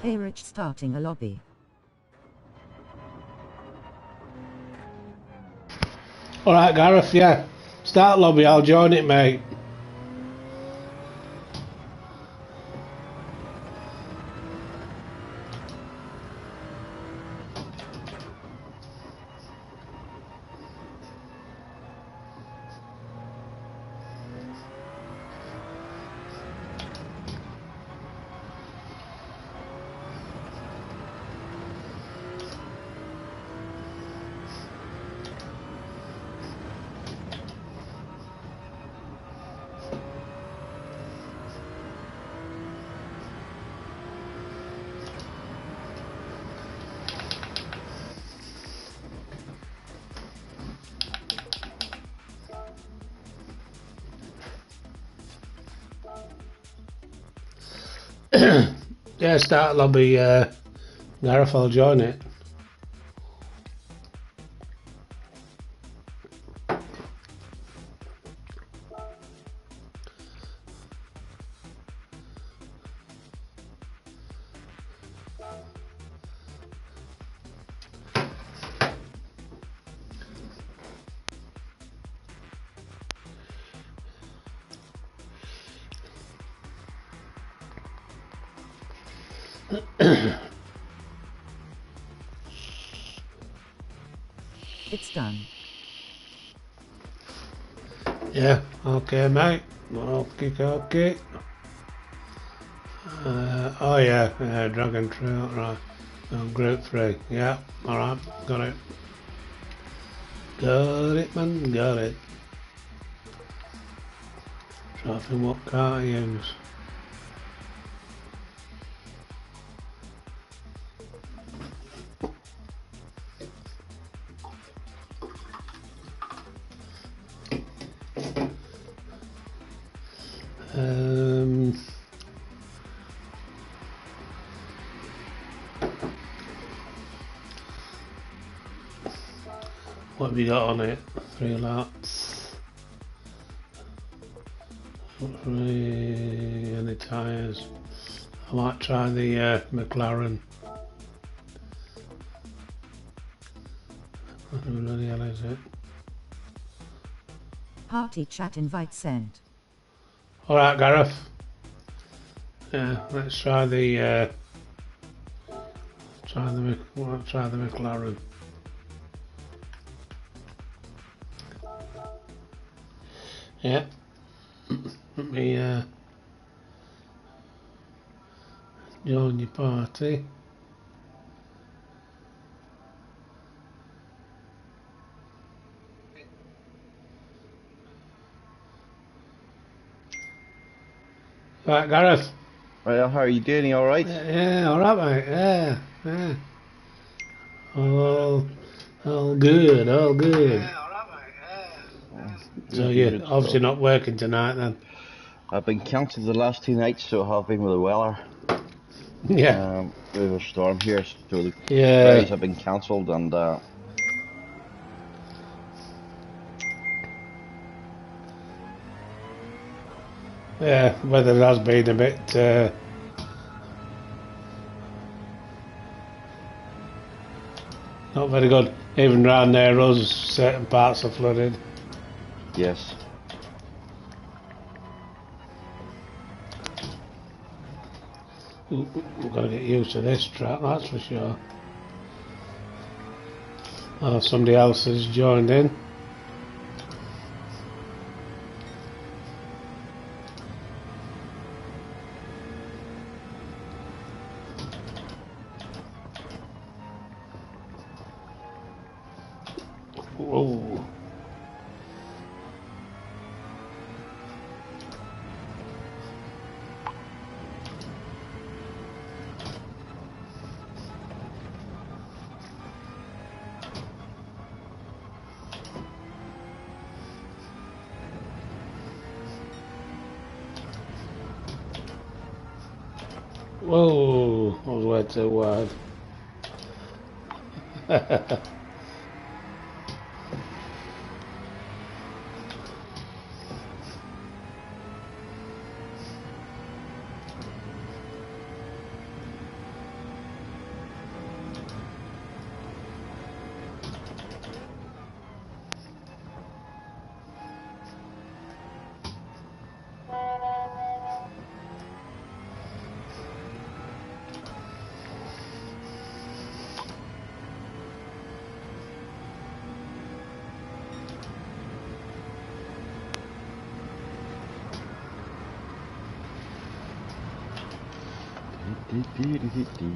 Hey Rich, starting a lobby. Alright Gareth, yeah. Start lobby, I'll join it, mate. Yeah, start lobby, Gareth, I'll join it. It's done. Yeah, okay, mate. Okay. Oh yeah, Dragon Trail, right. Group 3. Yeah, alright, got it. Got it, man, got it. Trying to think what car to use. What have you got on it? 3 laps. 3 any tyres. I might try the McLaren. What the bloody hell is it? Party chat invite sent. Alright, Gareth. Yeah, let's try the McLaren. Yeah. Let me join your party. Right, Gareth. Well, how are you doing? You alright? Yeah, alright, mate. Yeah. All good, all good. Yeah, alright, mate. So you're obviously not working tonight then? I've been cancelled the last 2 nights, so I have been with the weather. Yeah. We have a storm here, so the rides have been cancelled, and yeah, weather has been a bit not very good. Even round there, us certain parts are flooded. yes. We've got to get used to this track, that's for sure. Oh, somebody else has joined in. Whoa. Whoa, I was way too wide.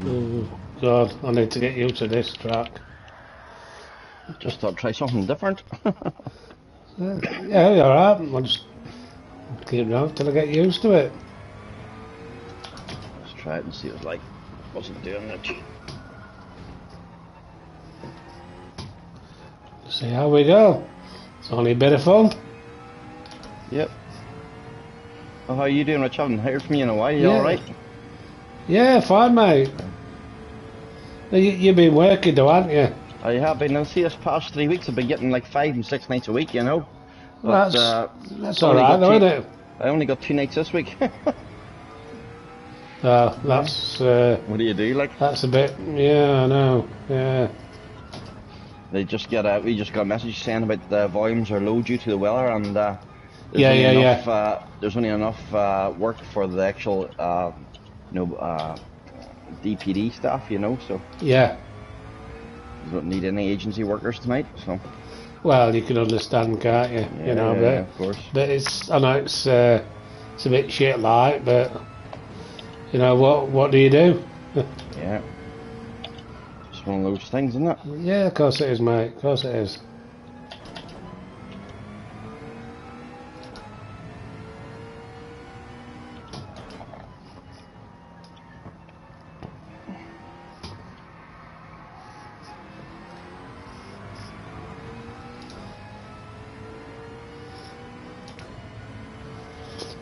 Oh, God, I need to get used to this track. Just thought I'd try something different. Yeah, you're alright. I'll just keep going till I get used to it. Let's try it and see what it's like. Wasn't doing it. See how we go. It's only a bit of fun. Yep. Well, how are you doing, Rich? I haven't heard from you in a while. You alright? Yeah, fine, mate. You've been working though, haven't you? I have been. And see, this past 3 weeks I've been getting like 5 and 6 nights a week, you know. Well, But, that's alright though, isn't it? I only got 2 nights this week. That's what do you do, like? that's a bit, yeah, I know, yeah. We just got a message saying about the volumes are low due to the weather, and there's only enough work for the actual DPD staff, you know, so Yeah. you don't need any agency workers tonight, so. Well, you can understand, can't you? Yeah, You know, yeah, of course. but I know it's a bit shit like, but you know what do you do? Yeah. Just one of those things, isn't it? Yeah, of course it is, mate. Of course it is.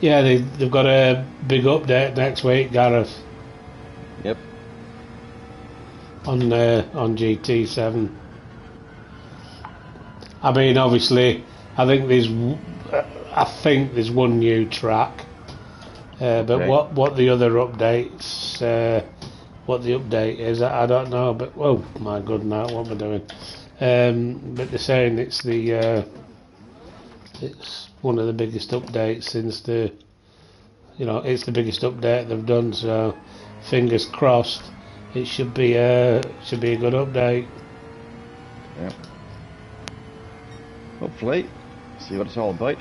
Yeah, they've got a big update next week, Gareth. Yep. On GT7. I mean, obviously, I think there's one new track, but Okay. what the other updates, what the update is, I don't know. But oh my god, now what am I doing? But they're saying it's it's one of the biggest updates since it's the biggest update they've done. So fingers crossed, it should be a good update. Yep. Hopefully, see what it's all about.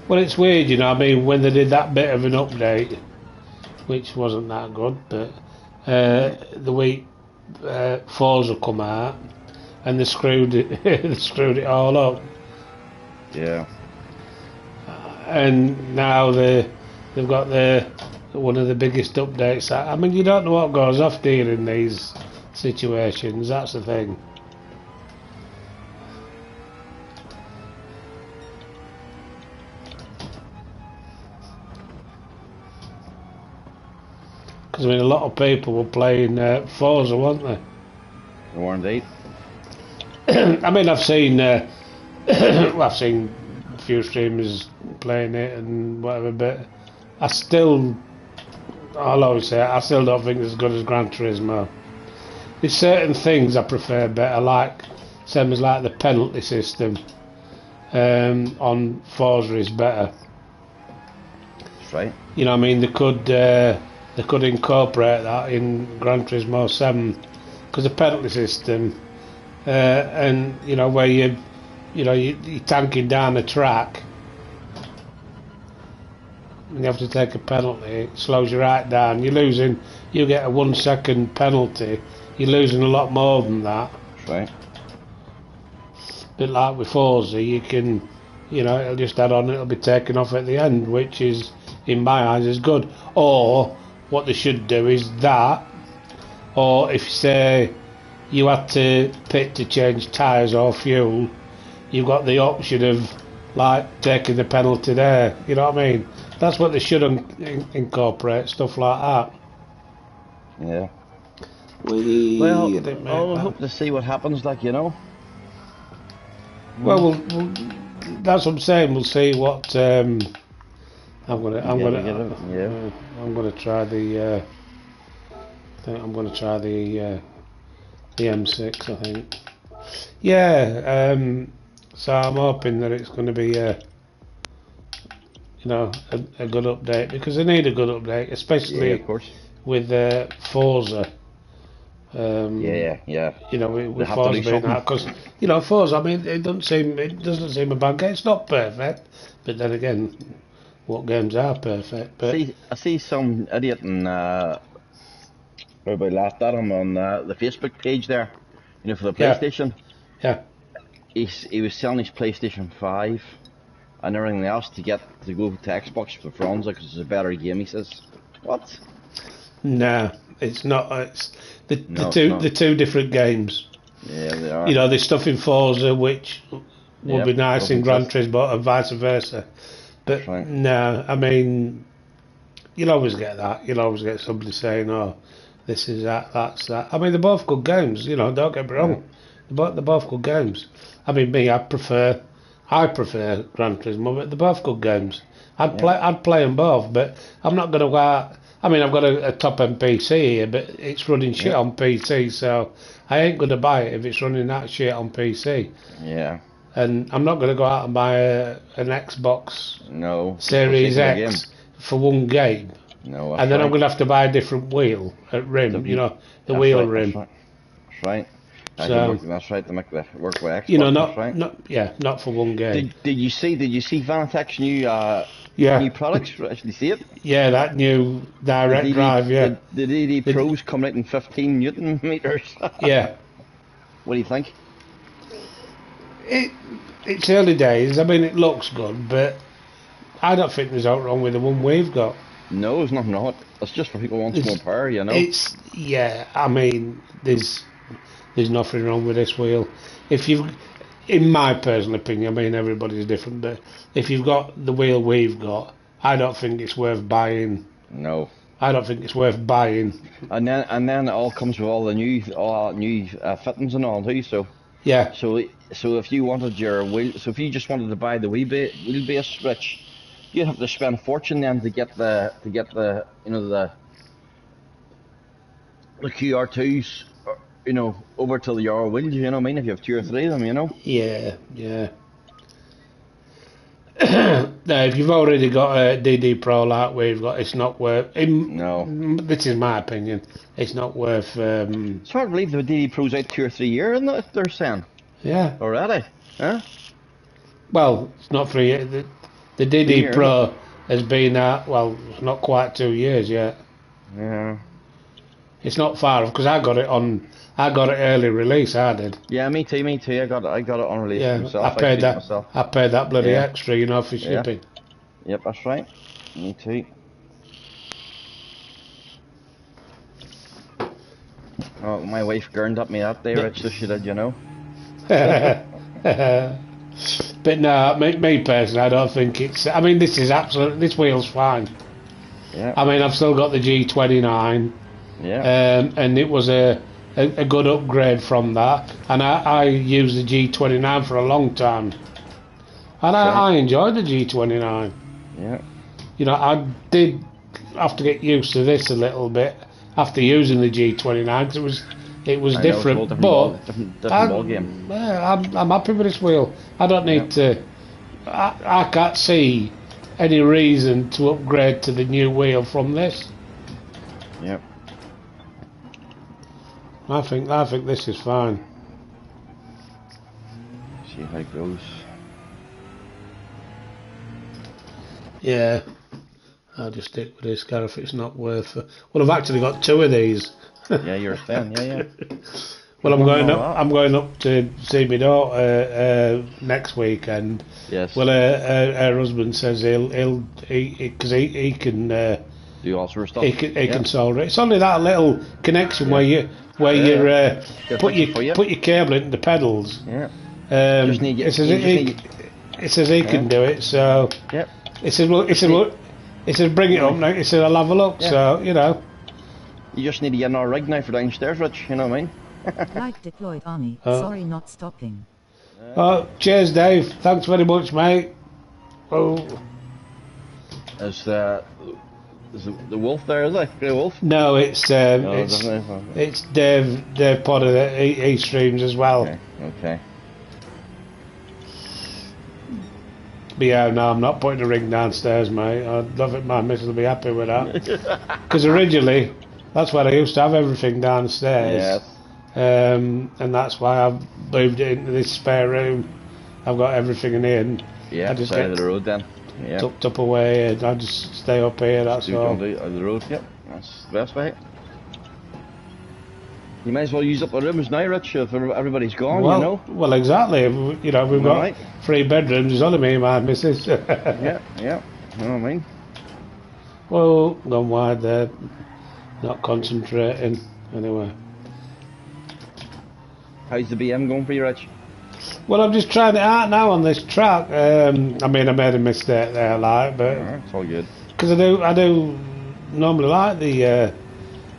Well, it's weird, you know. I mean, when they did that bit of an update, which wasn't that good, but the week Forza come out, and they screwed it, they screwed it all up. Yeah. And now they've got one of the biggest updates. I mean, you don't know what goes off, do you, in these situations? That's the thing. Because I mean, a lot of people were playing Forza, weren't they? They were indeed. I mean, I've seen I've seen a few streamers playing it and whatever, but I'll always say, I still don't think it's as good as Gran Turismo. There's certain things I prefer better, like same as like the penalty system on Forza is better. That's right. You know what I mean? They could incorporate that in Gran Turismo 7, because the penalty system and you know where you're tanking down a track and you have to take a penalty, it slows you right down. You get a 1 second penalty, you're losing a lot more than that. That's right. But like with Forza, you can, it'll just add on, it'll be taken off at the end, which is, in my eyes, is good. Or what they should do is that, or if say you had to pit to change tyres or fuel, you've got the option of like taking the penalty there. You know what I mean? That's what they should incorporate, stuff like that. Yeah. Well, I'll hope to see what happens, like, you know. Well, that's what I'm saying. We'll see what. I'm gonna try the. I think I'm gonna try the M6. I think. Yeah. So I'm hoping that it's going to be a good update, because they need a good update, especially of course. with Forza. Yeah. With Forza being that, because Forza. I mean, it doesn't seem a bad game. It's not perfect, but then again, what games are perfect? But I see some idiot and everybody laughed at him on the Facebook page there. For the PlayStation. Yeah. He was selling his PlayStation 5 and everything else to go to Xbox for Franza because it's a better game. He says, "What?" No, it's not. It's the two different games. Yeah, they are. There's stuff in Forza which would be nice in Gran Turismo and vice versa. But no, I mean, you'll always get that. You'll always get somebody saying, "Oh, this is that, that's that." I mean, they're both good games. Don't get me wrong. They're both good games. I mean, I prefer Gran Turismo, but they're both good games. I'd play them both, but I'm not going to go out. I mean, I've got a top-end PC here, but it's running shit on PC, so I ain't going to buy it if it's running that shit on PC. Yeah. And I'm not going to go out and buy an Xbox Series X for one game. No, and then I'm going to have to buy a different wheel at rim. You know, the wheel rim. That's right. So that's right. To make the work with Xbox. You know, not for one game. Did you see Vanatech's new new products? Did you see it? Yeah, that new direct drive. Yeah, the DD Pros coming out in 15 Newton meters. Yeah. What do you think? It's early days. I mean, it looks good, but I don't think there's out wrong with the one we've got. No, there's nothing wrong. It's just for people who want more power, you know. I mean, there's nothing wrong with this wheel. If you've, in my personal opinion, I mean everybody's different, but if you've got the wheel we've got, I don't think it's worth buying. No. I don't think it's worth buying. And then it all comes with all new fittings and all too. So yeah. So if you wanted your wheel, so if you just wanted to buy the wheelbase, Rich, you'd have to spend a fortune then to get the you know the QR2s, you know, over to the R wheels. You know what I mean? If you have 2 or 3 of them, you know. Yeah. Now, if you've already got a DD Pro like we've got, it's not worth. No. This is my opinion. It's not worth. It's hard to believe the DD Pro's out 2 or 3 years, isn't it? They're saying. Yeah. Already, huh? Well, it's not 3 years. The DD Pro has been out. Well, it's not quite 2 years yet. Yeah. It's not far off because I got it early release. I did. Yeah, me too. I got it on release myself. I paid that bloody extra, you know, for shipping. Yep, that's right. Me too. Oh, my wife gurned up me that day, Rich, so she did, you know. But no, me personally, I don't think it's. I mean, this wheel's fine. Yeah. I mean, I've still got the G29. Yeah. And it was a good upgrade from that, and I used the G29 for a long time, and I enjoyed the G29. Yeah. You know, I did have to get used to this a little bit after using the G29 because it was different, different ball game. Yeah, I'm happy with this wheel. I don't need to. I can't see any reason to upgrade to the new wheel from this. Yep. I think this is fine. See how it goes. Yeah, I'll just stick with this car if it's not worth. Well, I've actually got 2 of these. Yeah, you're a fan. Yeah. Well, I'm going up to see my daughter next weekend. Yes. Well, her husband says he can do all sorts of stuff. He can solder it. It's only that little connection where you put your cable into the pedals. Yeah. It says he can do it. So. Yep. It says bring it up now. It says I'll have a look. Yeah. So you know. You just need to get an rig now for downstairs, Rich. You know what I mean? Like deployed army. Sorry, not stopping. Oh, cheers, Dave. Thanks very much, mate. Oh. Is the wolf there? Is it Grey Wolf? No, it's Dave Potter that he streams as well. Okay. But yeah, no, I'm not putting a ring downstairs, mate. I don't think my missus will be happy with that. Because originally, that's where I used to have everything downstairs. Yes. And that's why I've moved it into this spare room. I've got everything in here. And I just side of the road then. Yeah. Tucked up away, and I just stay up here. That's all. The road. Yep. That's the best way. You might as well use up the rooms now, Rich, if everybody's gone, well, you know. Well, exactly. You know, we've got 3 bedrooms. There's only me and my missus. Yeah. You know what I mean? Well, gone wide there. Not concentrating. Anyway. How's the BM going for you, Rich? Well, I'm just trying it out now on this track. I mean, I made a mistake there, like, but it's all good. Because I do normally like the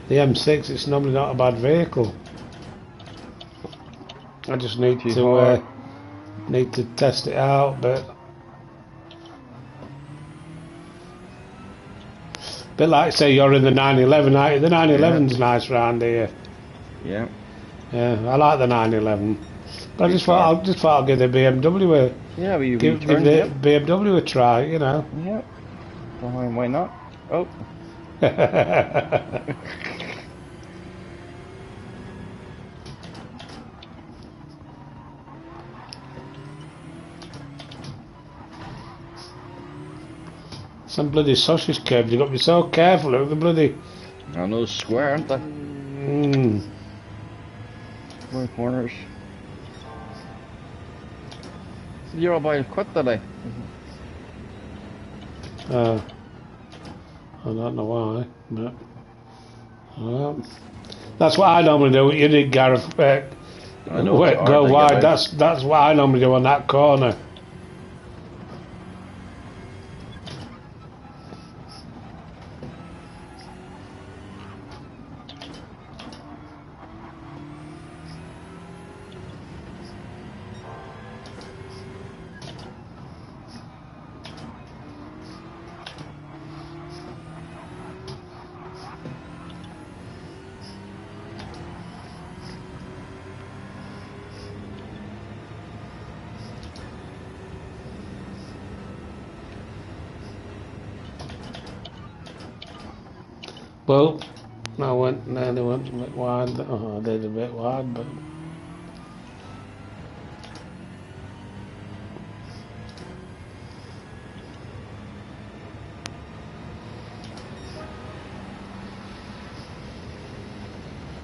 M6. It's normally not a bad vehicle. I just need to test it out, but like say you're in the 911, aren't you? The 911's nice round here. Yeah. Yeah, I like the 911. But I just thought I'll give the BMW give the BMW a try, you know. Yeah. Well, why not? Oh. Some bloody sausage curbs, you've got to be so careful with the bloody... I know, square, aren't they? Square corners. You're about to quit today. I don't know why, but... that's what I normally do. You did, Gareth. Go wide. That's what I normally do on that corner. Well, they went a bit wide. Oh, I did a bit wide, but...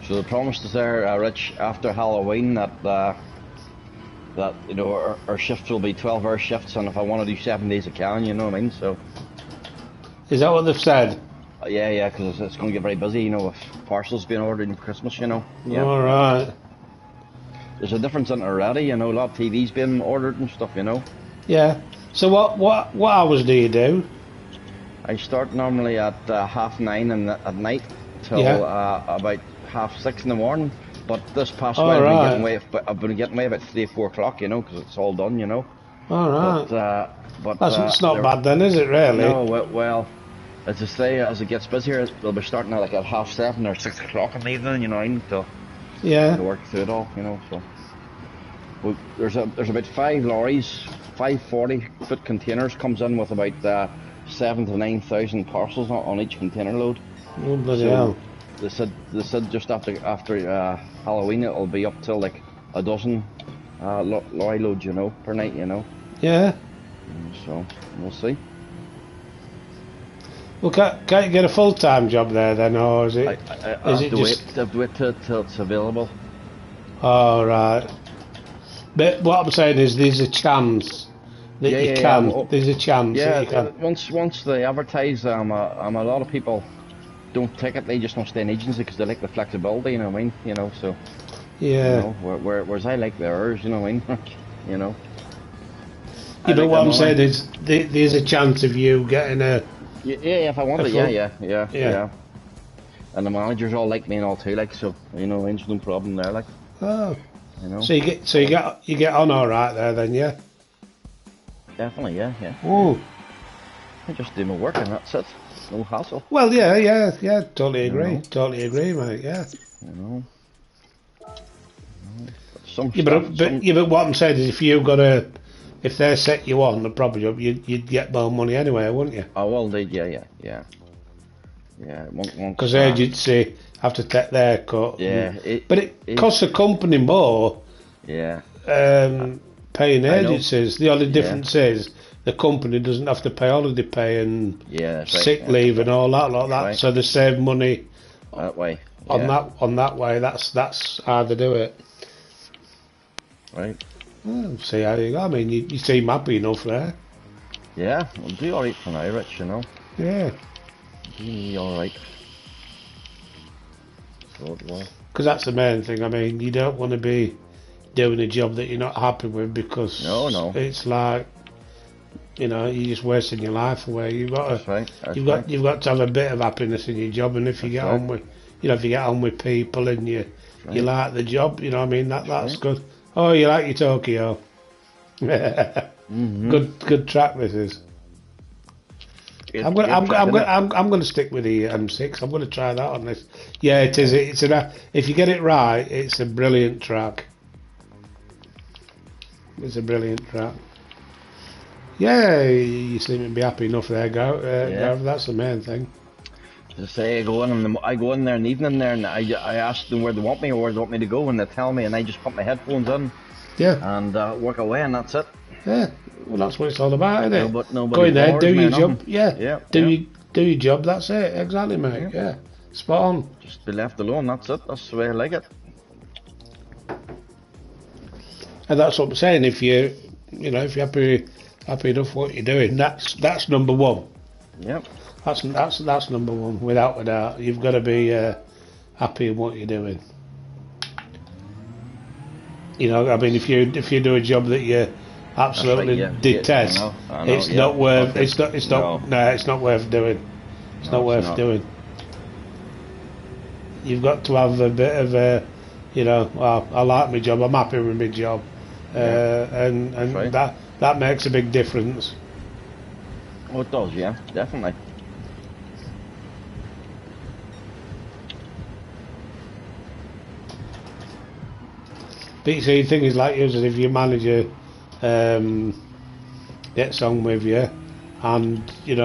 So the promise is there, Rich, after Halloween that you know our shifts will be 12-hour shifts, and if I want to do 7 days, I can. You know what I mean? So. Is that what they've said? Yeah, because it's going to get very busy, you know, with parcels being ordered in Christmas, you know. Yeah. All right. There's a difference in it already, you know. A lot of TVs being ordered and stuff, you know. Yeah. So what hours do you do? I start normally at 9:30 at night till about 6:30 in the morning. But this past while I've been getting away about 3 or 4 o'clock, you know, because it's all done, you know. All right. But it's not bad then, is it? Really? No. Well. As I say, as it gets busier, they'll be starting at like at 7:30 or 6 o'clock in the evening, you know, to work through it all, you know. So, well, there's about 5 lorries, 5 40-foot containers comes in with about 7,000 to 9,000 parcels on each container load. Oh bloody hell! They said just after Halloween it'll be up till like a dozen lorry loads, you know, per night, you know. Yeah. So we'll see. Well, can't you get a full-time job there then, or is it? I have to wait till it's available. All right. But what I'm saying is, there's a chance that you can. Yeah. There's a chance that you can. Once they advertise, a lot of people don't take it. They just want to stay in agency because they like the flexibility. You know what I mean? You know, so. Yeah. You know, whereas I like the hours. You know what I mean? You know. You know what I'm saying is, there's a chance of you getting a. Yeah, if I want it, yeah. And the managers all like me and all too, like, so, you know, there's no problem there, like. Oh. You know. So you get on all right there then, yeah. Definitely, yeah. Oh. I just do my work and that's it. No hassle. Well, yeah. Totally agree. You know? Totally agree, mate. Yeah. You know. But what I'm saying is, if they set you on the proper job, you'd get more money anyway, wouldn't you? Oh well, yeah. Because agency have to take their cut. Yeah. But it costs the company more. Yeah. Paying agencies. The only difference is the company doesn't have to pay holiday pay and sick leave and all that like that. Right. So they save money that way. On that way. That's how they do it. Right. Well, see how you go. I mean, you seem happy enough there. Yeah, I'll do alright for now, Rich, you know. Yeah. Do alright. Because that's the main thing. I mean, you don't want to be doing a job that you're not happy with because it's like, you know, you're just wasting your life away. You've got to, you've got to have a bit of happiness in your job, and if you get on with, if you get on with people and you like the job, you know what I mean, that's good. Oh, you like your Tokyo? Good track this is. I'm gonna stick with the M6. I'm gonna try that on this. Yeah, it is. If you get it right, it's a brilliant track. It's a brilliant track. Yeah, you seem to be happy enough there, Gareth. That's the main thing. As I say, I go in there in the evening there, and I ask them where they want me or where they want me to go, and they tell me, and I just put my headphones in. Yeah. And work away, and that's it. Yeah. Well, that's what it's all about, isn't it? Nobody go in there, do your job. Yeah. Do your job. That's it. Exactly, mate. Yeah. Spot on. Just be left alone. That's it. That's the way I like it. And that's what I'm saying. If you're happy enough what you're doing, that's number one. Yep. That's number one, without a doubt. You've got to be happy in what you're doing. You know, I mean, if you do a job that you absolutely detest, I know, it's not worth. It's not worth doing. It's not worth doing. You've got to have a bit of a, well, I like my job. I'm happy with my job, and that makes a big difference. Oh, it does, yeah, definitely. But you see, the thing is, like you said, if your manager gets on with you, and you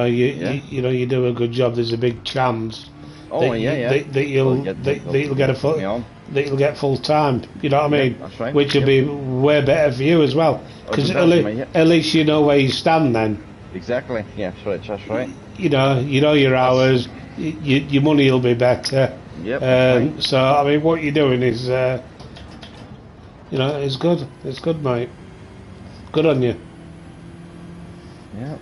do a good job, there's a big chance that you'll get full time. You know what I mean? Yeah, that's right. Which will be way better for you as well, because at least you know where you stand then. Exactly. Yeah, that's right. You know your hours. Your money will be better. Yep. Right. So I mean, what you're doing is. It's good. It's good, mate. Good on you. Yeah.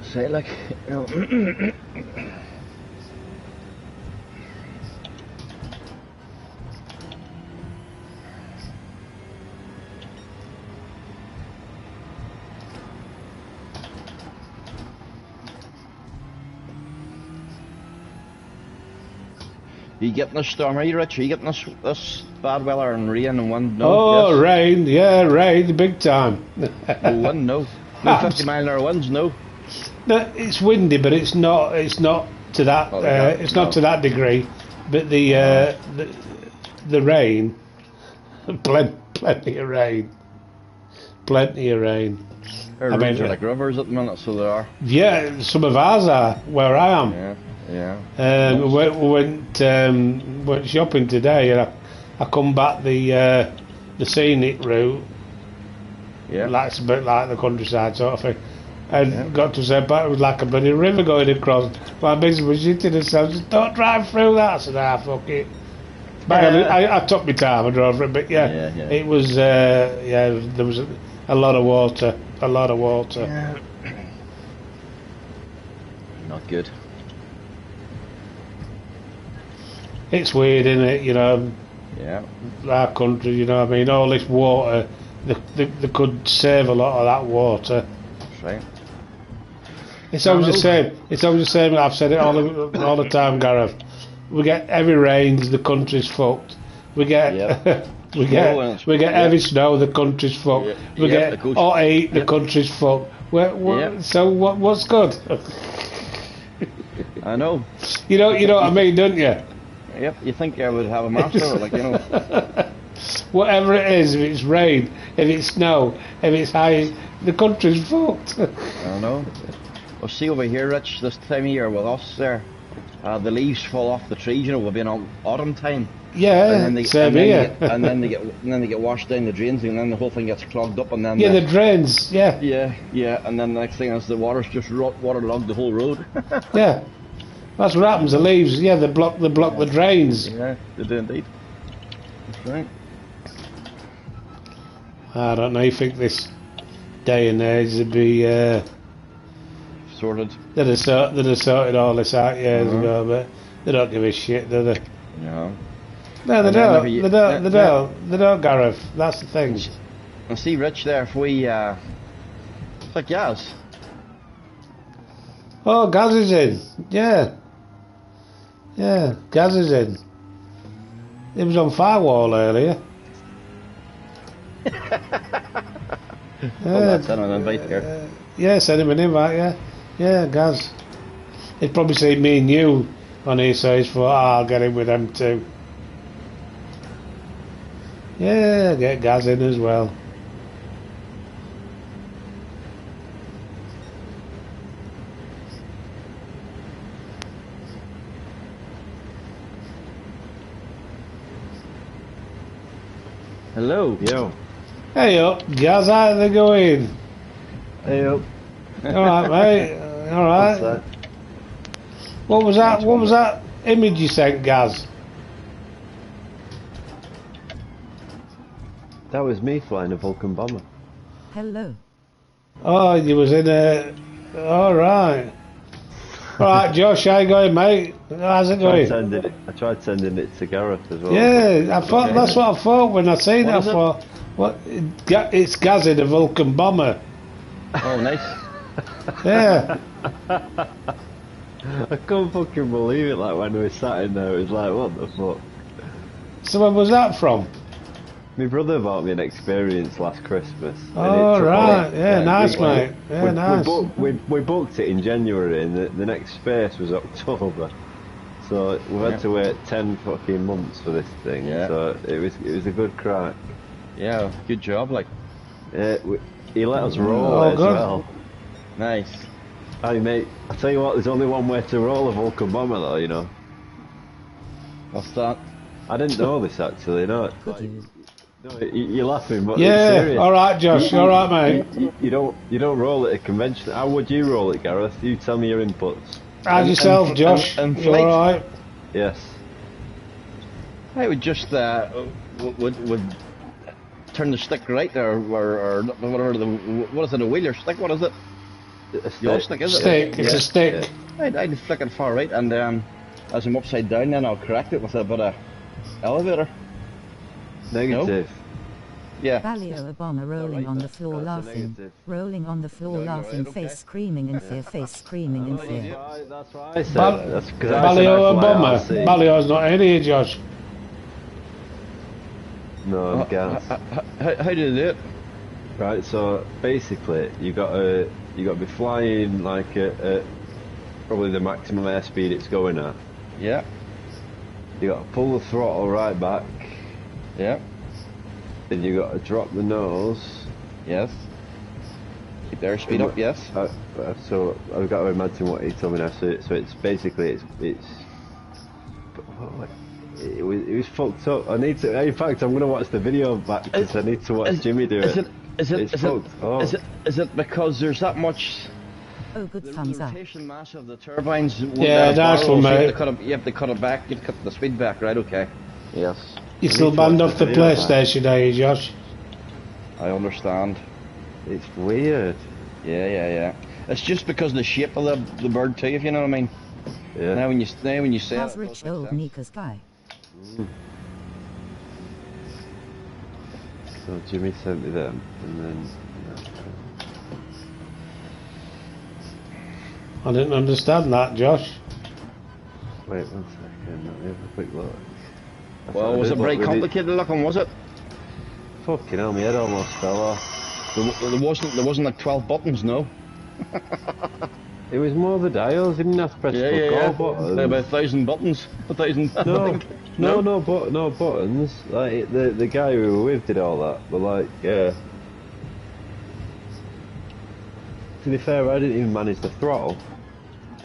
Say like, you getting this storm? Are you, Rich? Are you getting this bad weather and rain and wind? No. Oh, yes. Rain! Yeah, rain, big time. No wind, no. No 50-mile-an-hour winds, no. No, it's windy, but it's not to that. It's not to that degree. But the rain, plenty of rain, plenty of rain. Our roads are like rivers at the minute, so they are. Yeah, some of ours are where I am. Yeah. We went shopping today, and I come back the scenic route. Yeah. That's a bit like the countryside sort of thing. And got to say, but it was like a bloody river going across. My missus was shitting herself, said, don't drive through that. I said, fuck it. But I took my time, I drove for it, but it was, there was a lot of water. A lot of water. Yeah. Not good. It's weird, isn't it? Yeah. Our country, I mean, all this water, they could save a lot of that water. That's right. It's always the same. It's always the same. I've said it all the time, Gareth. We get heavy rains, the country's fucked. We get heavy snow, the country's fucked. We get hot heat, the country's fucked. So what's good? I know. You know what I mean, don't you? Yep. You think I would have a master, Whatever it is, if it's rain, if it's snow, if it's high, the country's fucked. I know. Well, see over here, Rich, this time of year with us there, the leaves fall off the trees. We'll be in autumn time. Yeah, same here. And then they get washed down the drains, and then the whole thing gets clogged up, and then the drains. Yeah, and then the next thing is the water's just waterlogged the whole road. Yeah, that's what happens. The leaves, they block the drains. Yeah, they do indeed. That's right. I don't know. You think this day and age would be sorted? They'd have sorted all this out years ago, but they don't give a shit, do they? No. No, they don't. They don't, Gareth. That's the thing. And see, Rich, there, if we it's like gas. Oh, gas is in. Yeah, gas is in. It was on firewall earlier. Send him an invite here. Send him an invite. Yeah, gas. He'd probably see me and you on here, so he's thought, I'll get in with them too. Yeah, get gas in as well. Hello. Yo. Hey up, guys, how they going? Hey up. Alright, mate. Alright. What was that? What was that image you sent, Gaz? That was me flying a Vulcan bomber. Hello. Oh, you was in a... Alright. Alright, Josh, how you going, mate? How's it going? I tried sending it to Gareth as well. Yeah, I thought that's what I thought when I seen it. I thought, what? It's Gaz in a Vulcan bomber. Oh, nice. Yeah. I couldn't fucking believe it. Like when we sat in there, it was like, what the fuck? So where was that from? My brother bought me an experience last Christmas. Oh right, yeah, nice, mate. Yeah, nice. We booked it in January, and the next space was October. So we've had to wait 10 fucking months for this thing. Yeah. So it was a good crack. Yeah, good job, like. He let us roll it as well. Nice. Hey mate, I tell you what, there's only one way to roll a Vulcan bomber though, you know. What's that? I didn't know this actually, no. No, you're laughing, but yeah, it's serious. All right, Josh. All right, mate. You don't roll it a convention. How would you roll it, Gareth? You tell me your inputs. How's yourself, Josh? You all right? Yes. I would just would turn the stick right or whatever what is it, a wheel or stick? What is it? A stick, is it? Stick. It's a stick. Yeah. I'd flick it far right, and as I'm upside down, then I'll correct it with a bit of elevator. Negative. No? Yeah. Valio Obama rolling on the floor laughing. Rolling on the floor laughing, face screaming in fear, face screaming in fear. That's what I said. Valio Obama. Valio's not in here, Josh. No, gas. How do you do it? Right, so basically you got to be flying like at probably the maximum airspeed it's going at. Yeah. You got to pull the throttle right back. Yeah. Then you got to drop the nose. Yes. Keep the airspeed up. Yes. So I've got to imagine what he told me now. So it's basically it was fucked up. I need to. In fact, I'm gonna watch the video back because I need to watch Jimmy do it. Is it because there's that much? Oh, good thumbs up. The rotation mass of the turbines. Yeah, that's one, mate. You have to cut it back. You have to cut the speed back, right? Okay. Yes. You still banned off the PlayStation, are you, Josh? I understand. It's weird. Yeah. It's just because of the shape of the bird too, if you know what I mean. Yeah. Now when you say How's it, rich old Nika's guy? So Jimmy sent me them, and then. I didn't understand that, Josh. Wait 1 second. Let me have a quick look. Well, was it very complicated looking? Was it? Fucking hell, my head almost fell off. There wasn't like 12 buttons, no. It was more the dials. You didn't have to press the buttons. About 1,000 buttons. 1,000. No buttons. Like the guy we were with did all that, but like, yeah. To be fair, I didn't even manage the throttle.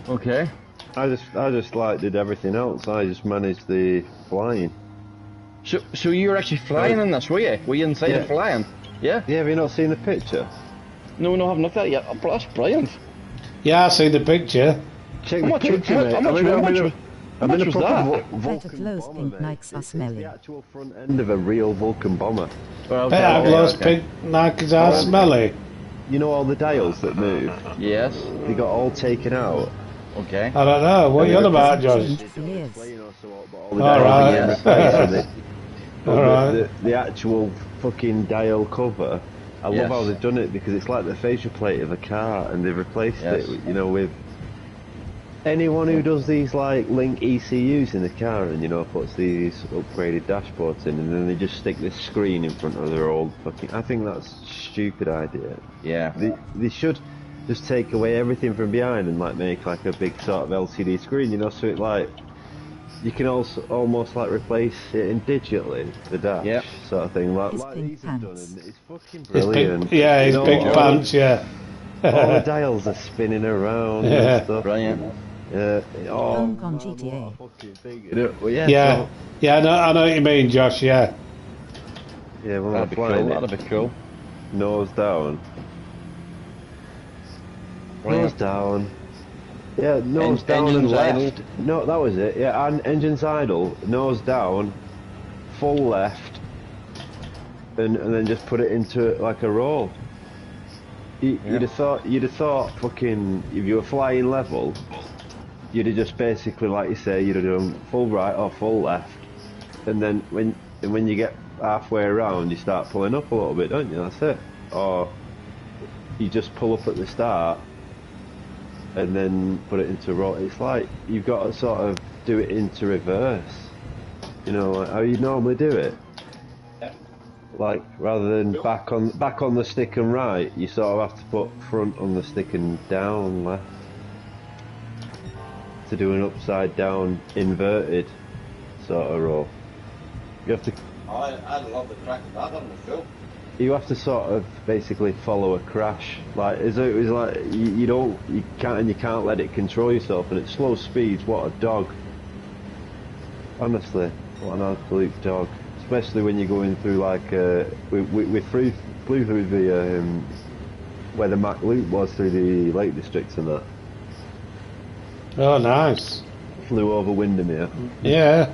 Okay. I just like did everything else. I just managed the flying. So you were actually flying in this, were you? Were you inside and flying? Yeah. Yeah. Have you not seen the picture? No, I haven't looked at it yet. Oh, that's brilliant. Yeah, I see the picture. Check the picture, mate. How much was that? Better close pink Nikes are smelly. The actual front end of a real Vulcan bomber. Better close pink Nikes are smelly. You know all the dials that move? Yes. They got all taken out. Okay. I don't know. What are you on about, Josh? Alright. The actual fucking dial cover. I love how they've done it because it's like the facial plate of a car, and they've replaced it, you know, with anyone who does these like link ECUs in the car and puts these upgraded dashboards in, and then they just stick this screen in front of their old fucking. I think that's a stupid idea. Yeah. They should just take away everything from behind and like make like a big sort of LCD screen, so it like you can also almost like replace it in digitally the dash sort of thing like these have done, and it's fucking brilliant. His big pants, all the dials are spinning around and stuff. Brilliant. Yeah. Hong Kong GTA. Yeah. I know what you mean, Josh. Yeah. Yeah, when we're flying that'd be cool. Nose down. Nose down. Yeah, nose down and left. No, that was it. Yeah, and engine's idle, nose down, full left, and then just put it into like a roll. You'd have thought fucking if you were flying level, you'd have just basically, like you say, you'd have done full right or full left, and then when you get halfway around, you start pulling up a little bit, don't you? That's it. Or you just pull up at the start and then put it into roll. It's like you've got to sort of do it into reverse. You know, like how you normally do it. Yeah. Like rather than back on the stick and right, you sort of have to put front on the stick and down left to do an upside down inverted sort of roll. You have to. I love the crack of that on the film. You have to sort of basically follow a crash, like it was like you can't let it control yourself, and at slow speeds, what a dog. Honestly, what an absolute dog. Especially when you're going through like we flew through the where the Mac Loop was through the Lake Districts and that. Oh, nice. Flew over Windermere. Yeah.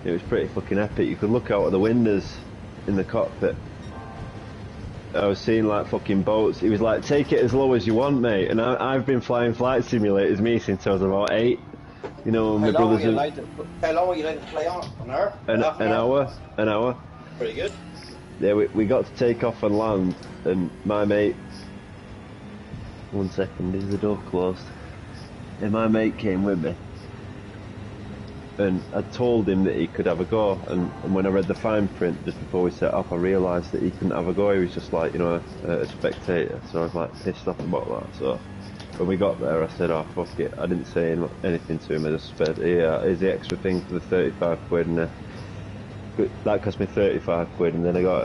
It was pretty fucking epic. You could look out of the windows in the cockpit. I was seeing like fucking boats. He was like, take it as low as you want, mate. And I've been flying flight simulators since I was about 8. You know, my brothers. How long were you allowed to fly on? An hour? An hour. Pretty good. Yeah, we got to take off and land, and my mate. 1 second, is the door closed? And my mate came with me. And I told him that he could have a go, and when I read the fine print just before we set off, I realised that he couldn't have a go. He was just like, you know, a spectator. So I was like pissed off about that. So when we got there, I said, "Oh fuck it." I didn't say anything to him. I just said, "Yeah, here's the extra thing for the 35 quid," and that cost me 35 quid. And then I got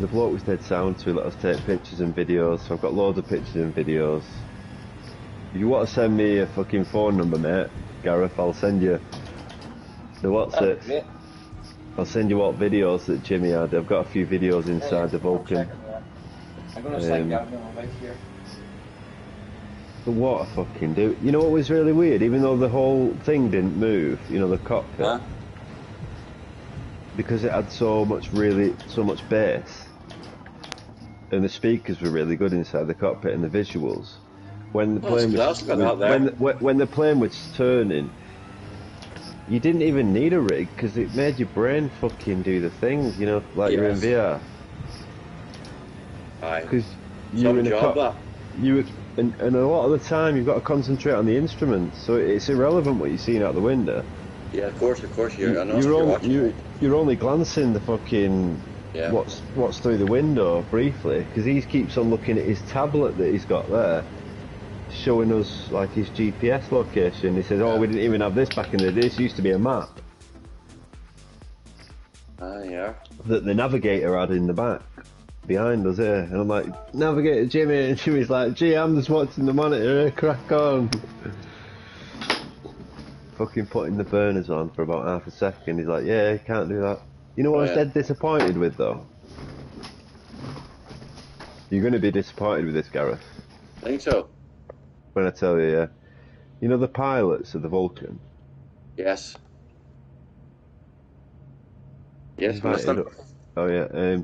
the bloke was dead sound to let us take pictures and videos. So I've got loads of pictures and videos. If you want to send me a fucking phone number, mate, Gareth, I'll send you the WhatsApp. I'll send you what videos that Jimmy had. I've got a few videos inside the Vulcan. I'm going to send Gavin on right here. But what a fucking dude. You know what was really weird? Even though the whole thing didn't move, you know, the cockpit. Huh? Because it had so much bass. And the speakers were really good inside the cockpit and the visuals. When the plane was turning, you didn't even need a rig because it made your brain fucking do the things, you know, like you're in VR. Because you're in and a lot of the time you've got to concentrate on the instruments, so it's irrelevant what you're seeing out the window. Yeah, of course. You're only glancing the fucking what's through the window briefly, because he keeps on looking at his tablet that he's got there, showing us like his GPS location. He says, "Oh, we didn't even have this back in the day. This used to be a map." Yeah. That the navigator had in the back, behind us here. And I'm like, "Navigator Jimmy," and Jimmy's like, "Gee, I'm just watching the monitor. Crack on." Fucking putting the burners on for about half a second. He's like, "Yeah, you can't do that." You know what I was dead disappointed with though? You're going to be disappointed with this, Gareth. I think so. When I tell you, yeah. You know the pilots of the Vulcan? Yes. Yes, oh yeah.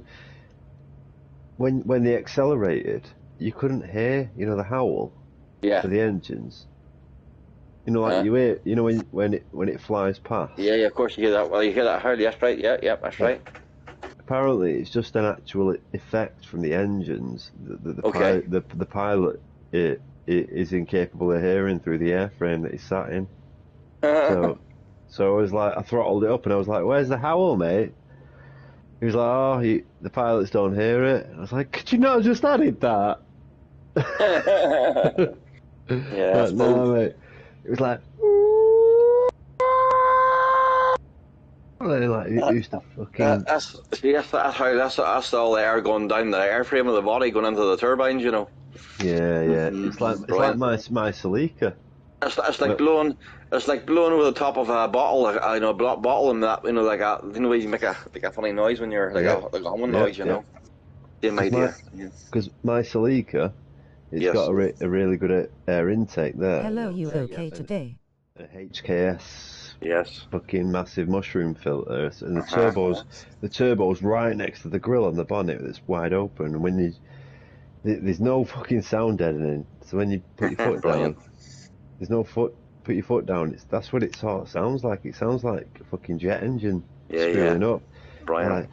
When they accelerated, you couldn't hear, you know, the howl for the engines. You know, like you hear, you know, when it flies past. Yeah, of course you hear that. Well, you hear that howl. Yes, right. Yeah, that's right. Apparently, it's just an actual effect from the engines that the pilot is incapable of hearing through the airframe that he's sat in. So I was like, I throttled it up and I was like, "Where's the howl, mate?" He was like, "Oh, the pilots don't hear it." I was like, "Could you not have just added that?" Yeah, no, mate. It was like, it used to fucking. That's all the air going down the airframe of the body, going into the turbines, you know. Yeah. It's like my Celica. It's like blowing. It's like blowing over the top of a bottle, bottle, and that, like you make a funny noise when you're like a humming noise, Same idea. Because my Celica, it's got a really good air intake there. Hello, you okay today? A HKS. Yes. Fucking massive mushroom filter, and the turbo's right next to the grill on the bonnet that's wide open. And when there's no fucking sound deadening, so when you put your foot down, there's no foot. Put your foot down. That's what it sort of sounds like. It sounds like a fucking jet engine spooling up. Brilliant.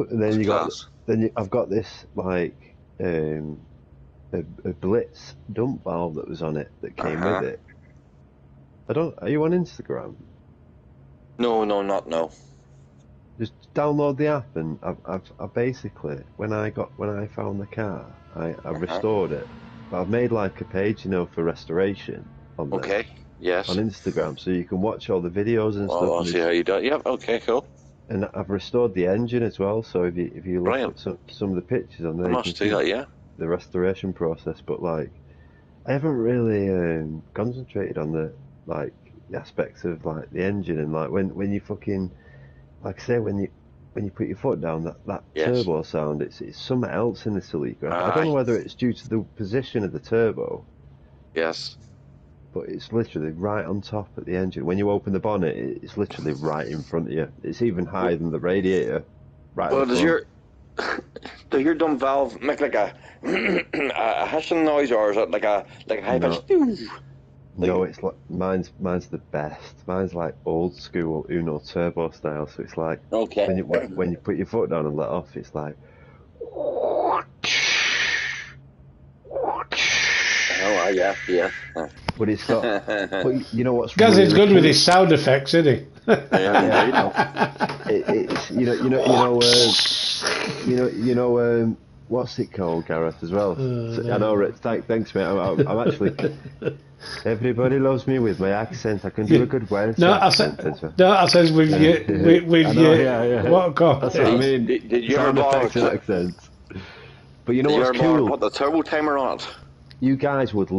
And then I've got this like a Blitz dump valve that was on it that came with it. Are you on Instagram? No. Just download the app, and I basically when I found the car, I've restored it. But I've made like a page, for restoration on there. Okay. Yes. On Instagram, so you can watch all the videos and stuff. I'll see how you do it. Yep. Okay. Cool. And I've restored the engine as well. So if you look at some of the pictures on there, I must see that. Yeah. The restoration process. But like, I haven't really concentrated on the aspects of like the engine, and like when you fucking, like I say, when you put your foot down, that turbo sound, it's something else in the Celica. I don't know whether it's due to the position of the turbo. Yes. But it's literally right on top at the engine. When you open the bonnet, it's literally right in front of you. It's even higher than the radiator. Right. Well, does your dump valve make like a hissing noise, or is it like a high pitch? No, it's like mine's the best. Mine's like old school Uno turbo style. So it's like when you put your foot down and let off, it's like. Oh yeah. But it's got. But you know what's? Gaz is good with his sound effects, isn't he? It's what's it called, Gareth, as well? I know, Rich. Thanks, mate. I'm actually. Everybody loves me with my accent. I can do a good Welsh accent. I says with you. What God? That's what I mean. Did you ever accent? But you know what's cool? Put the turbo timer on it. You guys would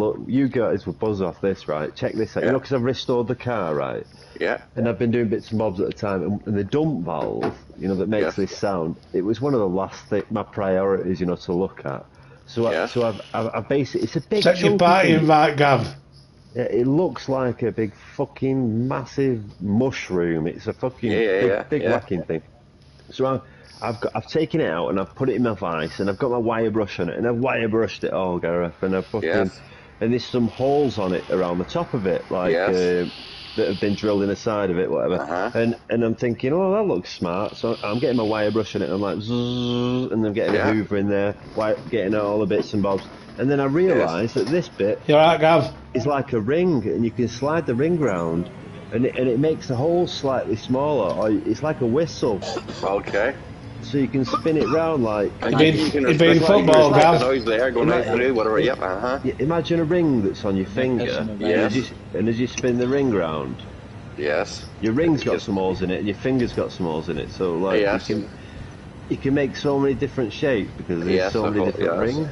buzz off this, right? Check this out. Because I've restored the car, right? Yeah. And I've been doing bits and bobs at the time, and the dump valve, that makes this sound. It was one of the last my priorities, to look at. So I've basically, it's a big. Set your party invite, Gav. Yeah, it looks like a big fucking massive mushroom. It's a fucking big whacking thing. So I've taken it out and I've put it in my vise, and I've got my wire brush on it, and I've wire brushed it all, Gareth, and I've fucking and there's some holes on it around the top of it, like that have been drilled in the side of it, whatever. And I'm thinking, oh, that looks smart. So I'm getting my wire brush on it, and I'm like, zzz, and I'm getting a hoover in there, getting all the bits and bobs. And then I realised that this bit is like a ring, and you can slide the ring round, and it makes the holes slightly smaller, or it's like a whistle. Okay. So you can spin it round like. It'd be football, Gav. Noise there going right through, whatever. Imagine a ring that's on your finger. And as you spin the ring round. Yes. Your ring's got some holes in it, and your finger's got some holes in it. So like you can make so many different shapes because there's so many different rings.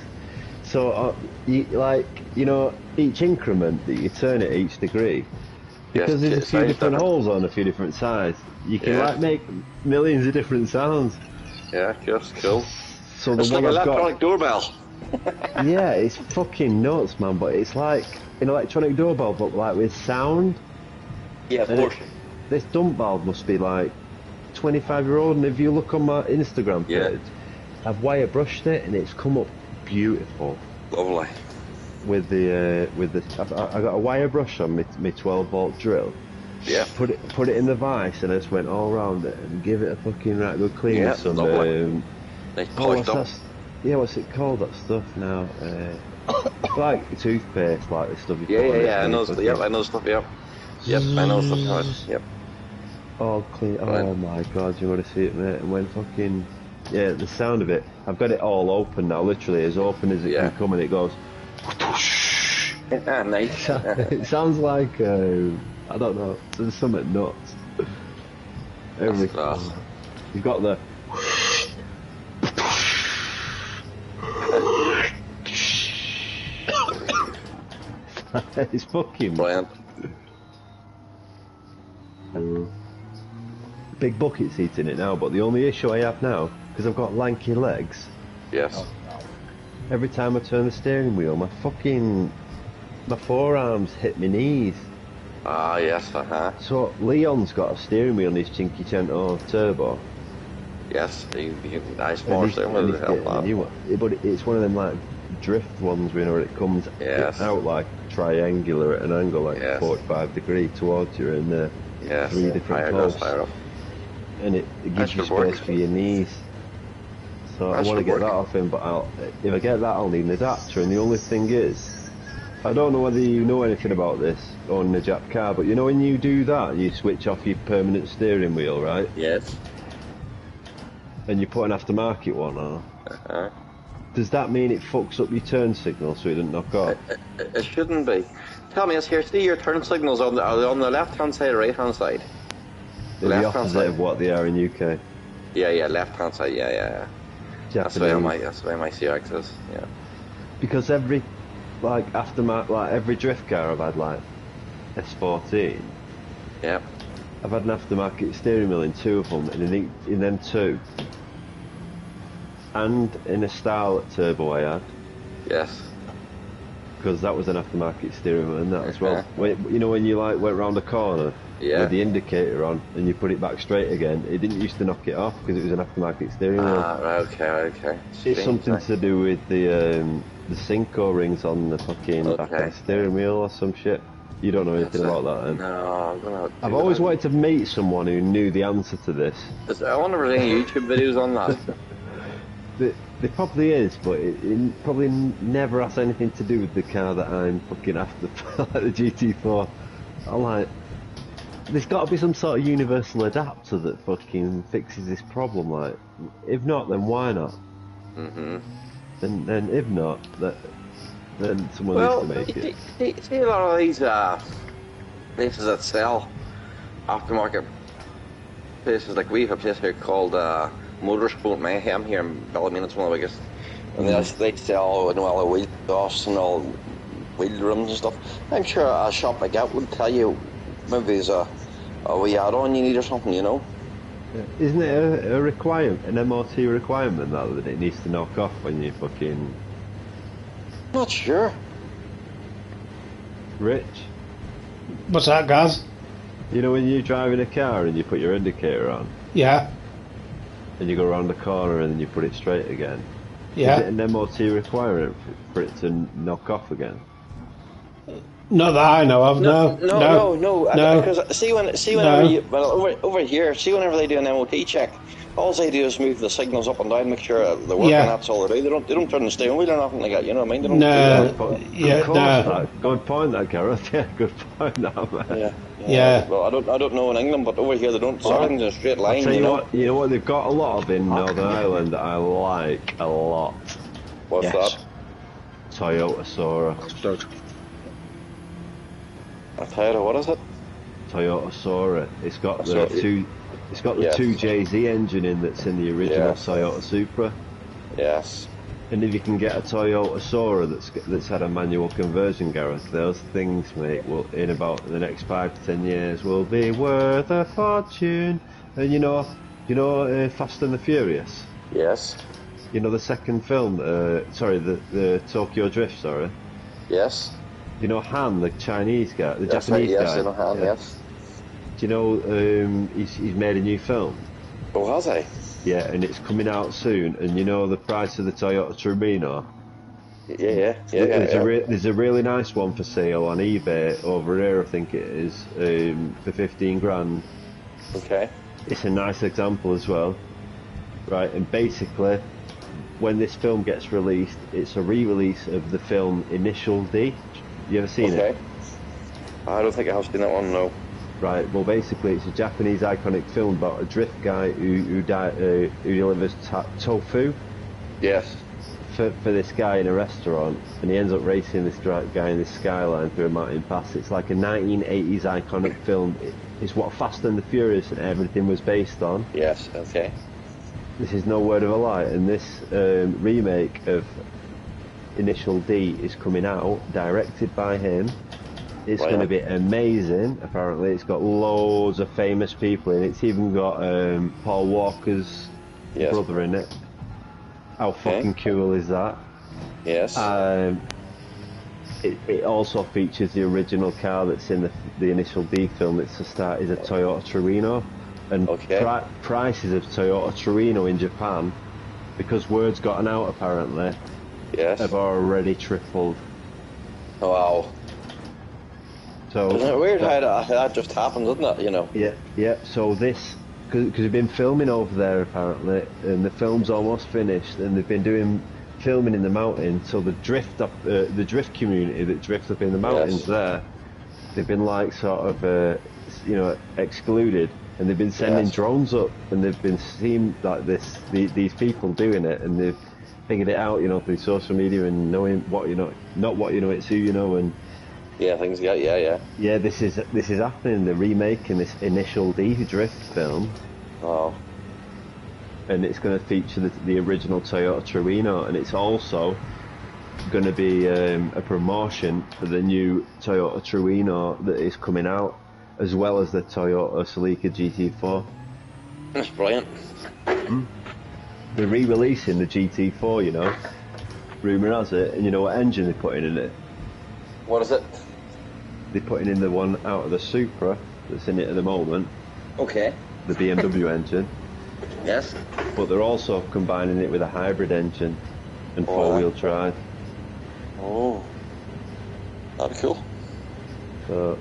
So each increment that you turn it each degree. Because there's a few different holes on a few different sides, you can make millions of different sounds. Yeah, just cool. So it's like an electronic doorbell. Yeah, it's fucking nuts, man. But it's like an electronic doorbell, but like with sound. Yeah, of course. This dump valve must be like 25-year-old, and if you look on my Instagram page, I've wire brushed it, and it's come up beautiful. Lovely. With the I got a wire brush on my 12-volt drill. Yeah. Put it in the vise, and I just went all around it and give it a fucking right good clean. Yeah, some what's it called, that stuff now? Like toothpaste, like the stuff you put on it. I know stuff. I know stuff. Yep, I know stuff. Yep. All clean. Oh my God, you want to see it, mate? And when fucking the sound of it, I've got it all open now, literally as open as it can come, and it goes. Nice. It sounds like I don't know. There's something nuts. You've got the. It's fucking brilliant. Big bucket seats in it now, but the only issue I have now, because I've got lanky legs. Yes. Every time I turn the steering wheel, my forearms hit my knees. Ah, yes, So Leon's got a steering wheel in his Cinquecento Turbo. Yes, you can nice more steering wheel to help that. But it's one of them like drift ones, you know, where it comes out like triangular at an angle, like 45 degree towards you, and 3 different posts. And it gives you space for your knees. So I want to get that off him, but if I get that, I'll need an adapter. And the only thing is, I don't know whether you know anything about this owning a Jap car, but you know when you do that, you switch off your permanent steering wheel, right? Yes. And you put an aftermarket one on. Does that mean it fucks up your turn signal so it doesn't knock off? It shouldn't be. Tell me, here, see your turn signals on the left-hand side or right-hand side? They're the opposite of what they are in UK. Yeah, left-hand side, yeah. That's the way my CX is, yeah. Because every every drift car I've had, like S14. Yeah. I've had an aftermarket steering wheel in 2 of them, and in them 2, and in a Starlet Turbo I had. Yes. Because that was an aftermarket steering wheel, and that as well. You know when you like went round the corner with the indicator on, and you put it back straight again, it didn't used to knock it off because it was an aftermarket steering wheel. Okay. It's something to do with the Synco rings on the fucking back of the steering wheel or some shit. You don't know anything about that, then? No, I've always wanted to meet someone who knew the answer to this. I wonder if there's any YouTube videos on that. There probably is, but it probably never has anything to do with the car that I'm fucking after, like the GT4. I'm like, there's got to be some sort of universal adapter that fucking fixes this problem. Like, if not, then why not? Then if not, then someone needs to make it. See a lot of these places that sell aftermarket places, like we have a place here called Motorsport Mayhem here in Ballymena. It's one of the biggest, and they sell all the wheel offs and all wheel rims and stuff. I'm sure a shop like that would tell you maybe there's a wee add-on you need or something, you know. Isn't it a requirement, an MOT requirement that it needs to knock off when you fucking... Not sure. Rich? What's that, Gaz? You know when you're driving a car and you put your indicator on? Yeah. And you go around the corner and then you put it straight again? Yeah. Is it an MOT requirement for it to knock off again? Not that I know of, no. Because see over here, see whenever they do an MOT check, all they do is move the signals up and down, make sure they're working. That's all they do. They don't turn the steering wheel or nothing like that. You know what I mean? They don't do that. Good point, that Gareth. Yeah, good point, that man. Yeah. Well, I don't know in England, but over here they don't. Everything's in a straight line. You know what they've got a lot of in Northern Ireland that I like a lot. What's that? Toyota Sora. A Toyota, what is it? Toyota Sora. It's got the 2JZ engine in that's in the original Toyota Supra. Yes. And if you can get a Toyota Sora that's had a manual conversion, Gareth, those things, mate, will in about the next 5 to 10 years will be worth a fortune. And you know, Fast and the Furious. Yes. You know the second film, the Tokyo Drift, sorry. Yes. You know Han, the Chinese guy, the Japanese guy? Yes, I know Han, yes. Do you know he's made a new film? Oh, has he? Yeah, and it's coming out soon, and you know the price of the Toyota Turismo? Yeah. There's a really nice one for sale on eBay over here, I think it is, for 15 grand. Okay. It's a nice example as well. Right, and basically, when this film gets released, it's a re-release of the film Initial D. You ever seen it? I don't think I have seen that one, no. Right, well basically it's a Japanese iconic film about a drift guy who delivers tofu. Yes. For this guy in a restaurant, and he ends up racing this guy in this skyline through a mountain pass. It's like a 1980s iconic film. It's what Fast and the Furious and everything was based on. Yes, okay. This is no word of a lie, and this remake of Initial D is coming out, directed by him. It's going to be amazing. Apparently, it's got loads of famous people in it. It's even got Paul Walker's brother in it. How fucking cool is that? Yes. It also features the original car that's in the Initial D film. It's a Toyota Turismo, and prices of Toyota Turismo in Japan, because word's gotten out apparently, have already tripled. Oh, wow. So isn't it weird how that just happened, doesn't it? You know. Yeah. So this, because we've been filming over there apparently, and the film's almost finished, and they've been filming in the mountains. So the drift community that drift up in the mountains there, they've been like sort of excluded, and they've been sending drones up, and they've been seeing like these people doing it, and they've figured it out, through social media and knowing what not what it's who and things yeah. This is happening. They're remaking this Initial D drift film. Oh. And it's going to feature the original Toyota Turismo, and it's also going to be a promotion for the new Toyota Turismo that is coming out, as well as the Toyota Celica GT4. That's brilliant. They're re-releasing the GT4, rumour has it, and you know what engine they're putting in it? What is it? They're putting in the one out of the Supra that's in it at the moment. Okay. The BMW engine. Yes. But they're also combining it with a hybrid engine and four-wheel drive. Oh. That'd be cool. So,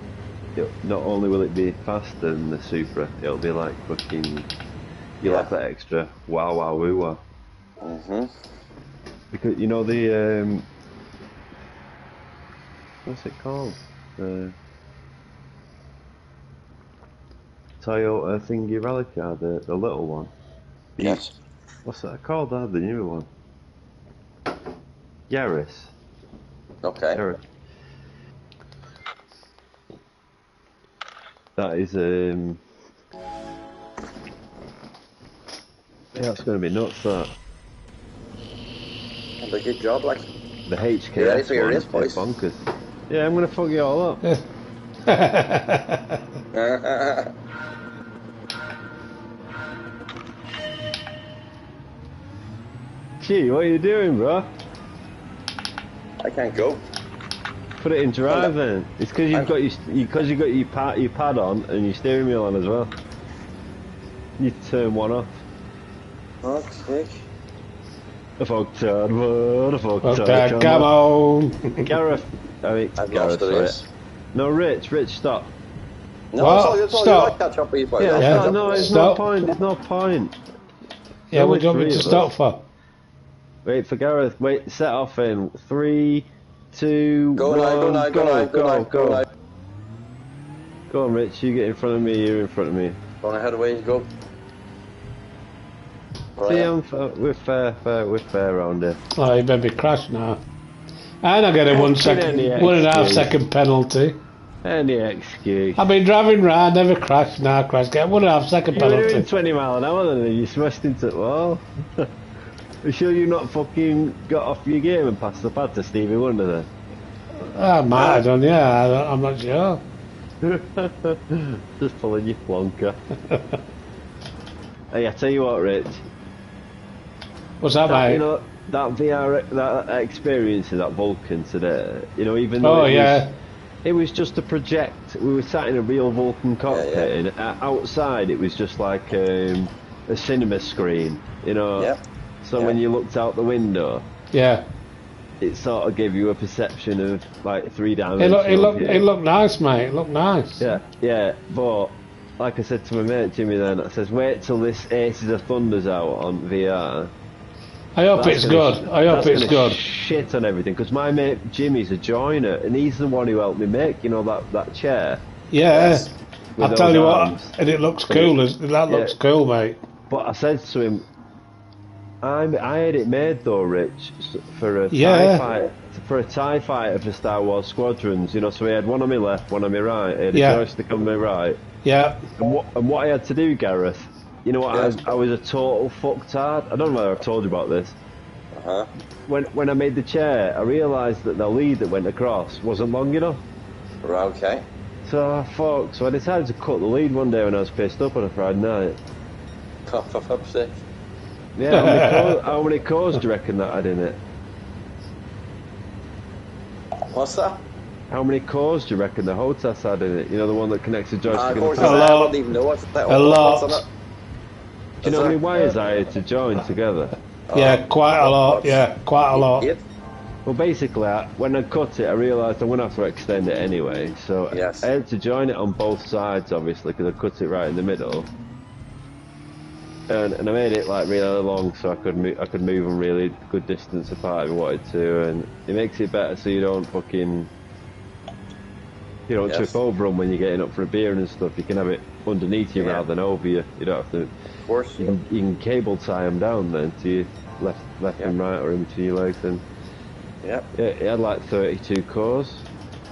not only will it be faster than the Supra, it'll be like fucking... You'll have that extra wow woo wow. Because, the... what's it called? The Toyota thingy rally car, the little one. Yes. What's that called? The newer one. Yaris. Okay. Yaris. That is it's going to be nuts. That. And a good job, like. The HK is bonkers. Yeah, I'm going to fuck you all up. Gee, what are you doing, bro? I can't go. Put it in drive then. It's because you've got your pad on and your steering wheel on as well. You turn one off. Fuck's sake. The fucktard, what the fucktard, come on. Gareth, I've lost the race. No, Rich, stop. No, what? It's all stop. Catch up with you, boys. No, it's no point. There's no point. Yeah, what do you want me to stop for? Wait for Gareth. Wait, set off in 3, 2, 1. Go. Go on, Rich. You get in front of me. You're in front of me. Go on ahead, away you go. See, we're fair around here. Oh, you better be crashed now. And I get a 1.5 second penalty. Any excuse. I've been driving round, never crashed, now crash. Get a 1.5 second penalty. You were doing 20 mile an hour then, and you smashed into the wall. Are you sure you not fucking got off your game and passed the pad to Stevie Wonder then? I might have done, yeah. I'm not sure. Just pulling your plonker. Hey, I tell you what, Rich. What's that, mate? You know, that VR, that experience of that Vulcan today, even though it was just a project. We were sat in a real Vulcan cockpit, and outside it was just like a cinema screen, So when you looked out the window, it sort of gave you a perception of like 3 dimensions. It looked nice, mate. It looked nice. Yeah, but like I said to my mate Jimmy then, I says, wait till this Aces of Thunder's out on VR. I hope it's good. I hope it's good. Shit on everything, because my mate Jimmy's a joiner, and he's the one who helped me make, that chair. Yeah. I'll tell you what, and it looks cool. That looks cool, mate. But I said to him, I had it made though, Rich, for a TIE fighter, TIE fighter for Star Wars Squadrons. So we had one on my left, one on my right. I had a joystick on my right. Yeah. And what I had to do, Gareth, I was a total fucktard. I don't know whether I've told you about this. when I made the chair, I realised that the lead that went across wasn't long enough. Right, okay. So I decided to cut the lead one day when I was pissed up on a Friday night. For fuck's sake. Yeah, how many cores do you reckon that had in it? What's that? How many cores do you reckon the HOTAS had in it? You know, the one that connects the joystick and the I don't even know what's that. A lot. Do you know how many wires I had to join together? Yeah, quite a lot. Yeah, quite a lot. Well, basically, when I cut it, I realised I'm going to have to extend it anyway. So I had to join it on both sides, obviously, because I cut it right in the middle. And I made it like really long, so I could move them really good distance apart if I wanted to, and it makes it better so you don't trip over them when you're getting up for a beer and stuff. You can have it underneath you rather than over you. You don't have to. Of course. You can cable tie them down then to your left and right, or in between your legs. And it had like 32 cores.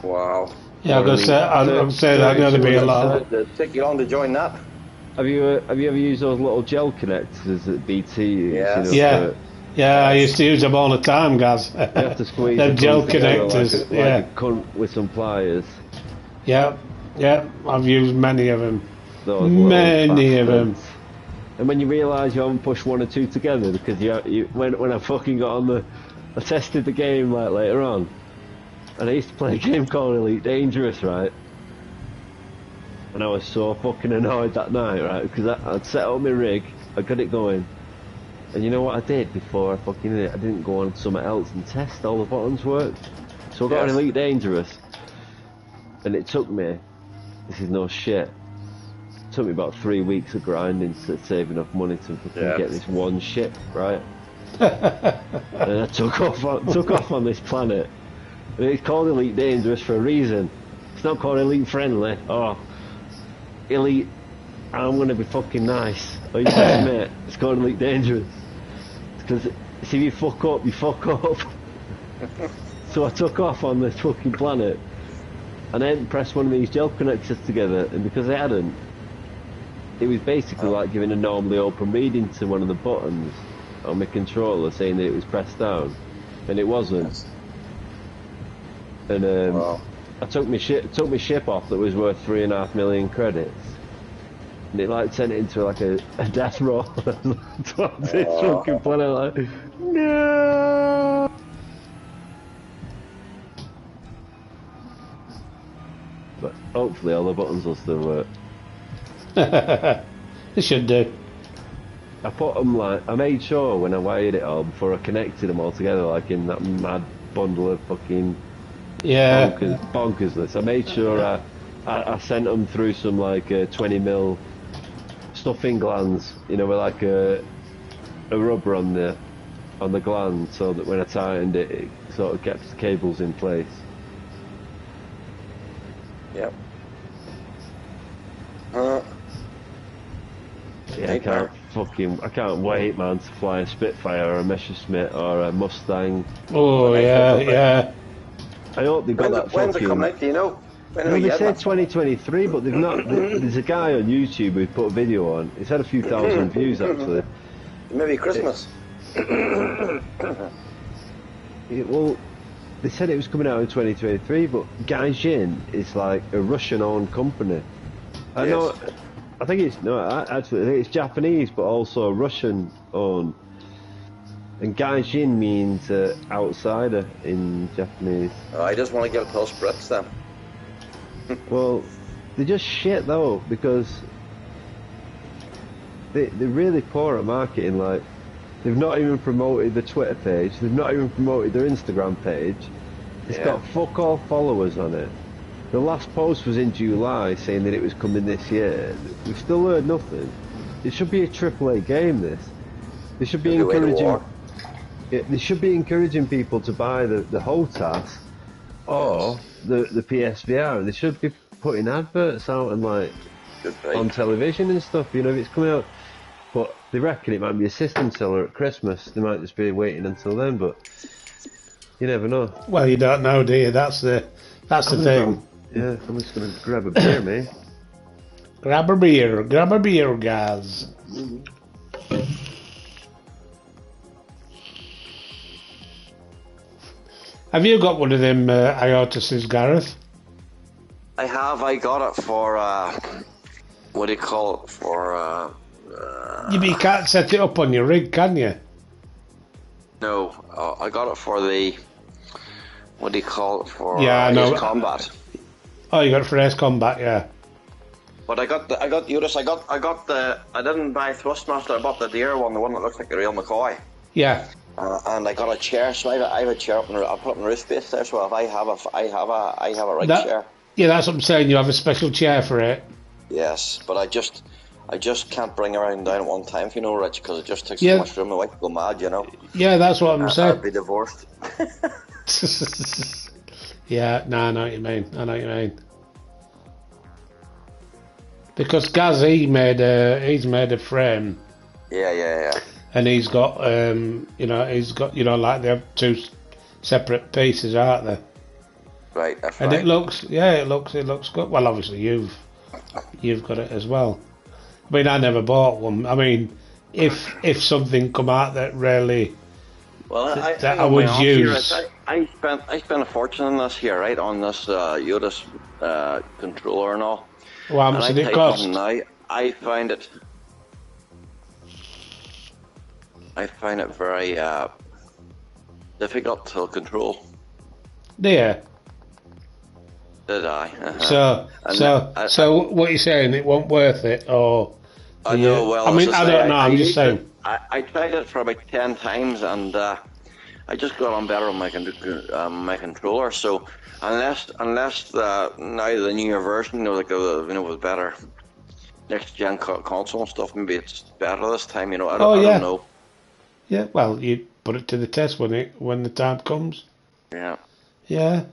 Wow. Yeah, I'm saying that'd only be a lot. Take you long to join that. Have you ever used those little gel connectors that BT uses? Yeah, I used to use them all the time, guys. You have to squeeze them gel connectors. Like a cunt with some pliers. Yeah, I've used many of them. Many of them. And when you realise you haven't pushed one or two together, because when I fucking got on I tested the game like later on, and I used to play a game called Elite Dangerous, right? And I was so fucking annoyed that night, right? Because I'd set up my rig, I got it going, and you know what I did before I fucking did it? I didn't go on to something else and test all the buttons worked. So I got an Elite Dangerous, and it took me, this is no shit, it took me about 3 weeks of grinding to save enough money to fucking get this one ship, right? And I took off on this planet, and it's called Elite Dangerous for a reason. It's not called Elite Friendly. Elite, I'm gonna be fucking nice. Oh, you mate? It's called Elite Dangerous. Because if you fuck up, you fuck up. So I took off on this fucking planet, and I hadn't pressed one of these gel connectors together, and because I hadn't, it was basically like giving a normally open reading to one of the buttons on my controller, saying that it was pressed down, and it wasn't. And I took my ship off that was worth 3.5 million credits, and it like sent it into like a death roll. Towards this fucking planet, like no. But hopefully all the buttons will still work. They should do. I put them I made sure when I wired it all before I connected them all together, like in that mad bundle of fucking bonkersness. I made sure I sent them through some like 20mm stuffing glands, with like a rubber on the gland, so that when I tightened it, it sort of kept the cables in place. Yep. I can't wait, man, to fly a Spitfire or a Messerschmitt or a Mustang. Oh yeah. I hope they've got that fucking... When's it coming out, do you know? They said 2023, but they've not... There's a guy on YouTube who put a video on. It's had a few thousand views, actually. Maybe Christmas. Well, they said it was coming out in 2023, but Gaijin is like a Russian-owned company. I think it's Japanese, but also Russian-owned. And Gaijin means outsider in Japanese. I just want to get a Pulse Brits then. Well, they're just shit though, because they're really poor at marketing. Like, they've not even promoted the Twitter page, they've not even promoted their Instagram page. It's got fuck all followers on it. The last post was in July saying that it was coming this year. We've still heard nothing. It should be a AAA game, this. They should be encouraging... They should be encouraging people to buy the HOTAS or the PSVR. They should be putting adverts out and like on television and stuff, if it's coming out. But they reckon it might be a system seller at Christmas. They might just be waiting until then, but you never know. Well, you don't know, do you? That's the thing. Yeah, I'm just gonna grab a beer, mate. Grab a beer, guys. Have you got one of them IOTAS's, Gareth? I have. I got it for what do you call it? For You can't set it up on your rig, can you? No, I got it for the what do you call it? For Ace Combat. Oh, you got it for Ace Combat, yeah. But I got the I didn't buy Thrustmaster. I bought the deer one, the one that looks like the real McCoy. Yeah. And I got a chair, so I have a chair up, and I put up in the roof space there. So if I have a right chair. Yeah, that's what I'm saying. You have a special chair for it. Yes, but I just can't bring around down at one time, if you know, Rich, because it just takes so much room. My wife will go mad, you know. Yeah, that's what I'm saying. I'd be divorced. Yeah, no, I know what you mean. Because Gaz, he's made a frame. Yeah. And he's got, like they have two separate pieces, aren't they? Right, that's and right. it looks good. Well, obviously you've got it as well. I mean, I never bought one. I mean, if something come out that really, I would use. I spent a fortune on this here, right, on this Yotis controller and all. Well, how much did it cost? Now, I find it very difficult to control. Yeah. Did I? Uh-huh. So what you're saying? It wasn't worth it, or? I know. Well, I mean, I don't know. I'm just saying. I tried it for about 10 times, and I just got on better on my controller. So unless now the newer version, was better. Next gen console and stuff, maybe it's better this time. I don't know. Yeah. Well, you put it to the test when the time comes. Yeah. Yeah.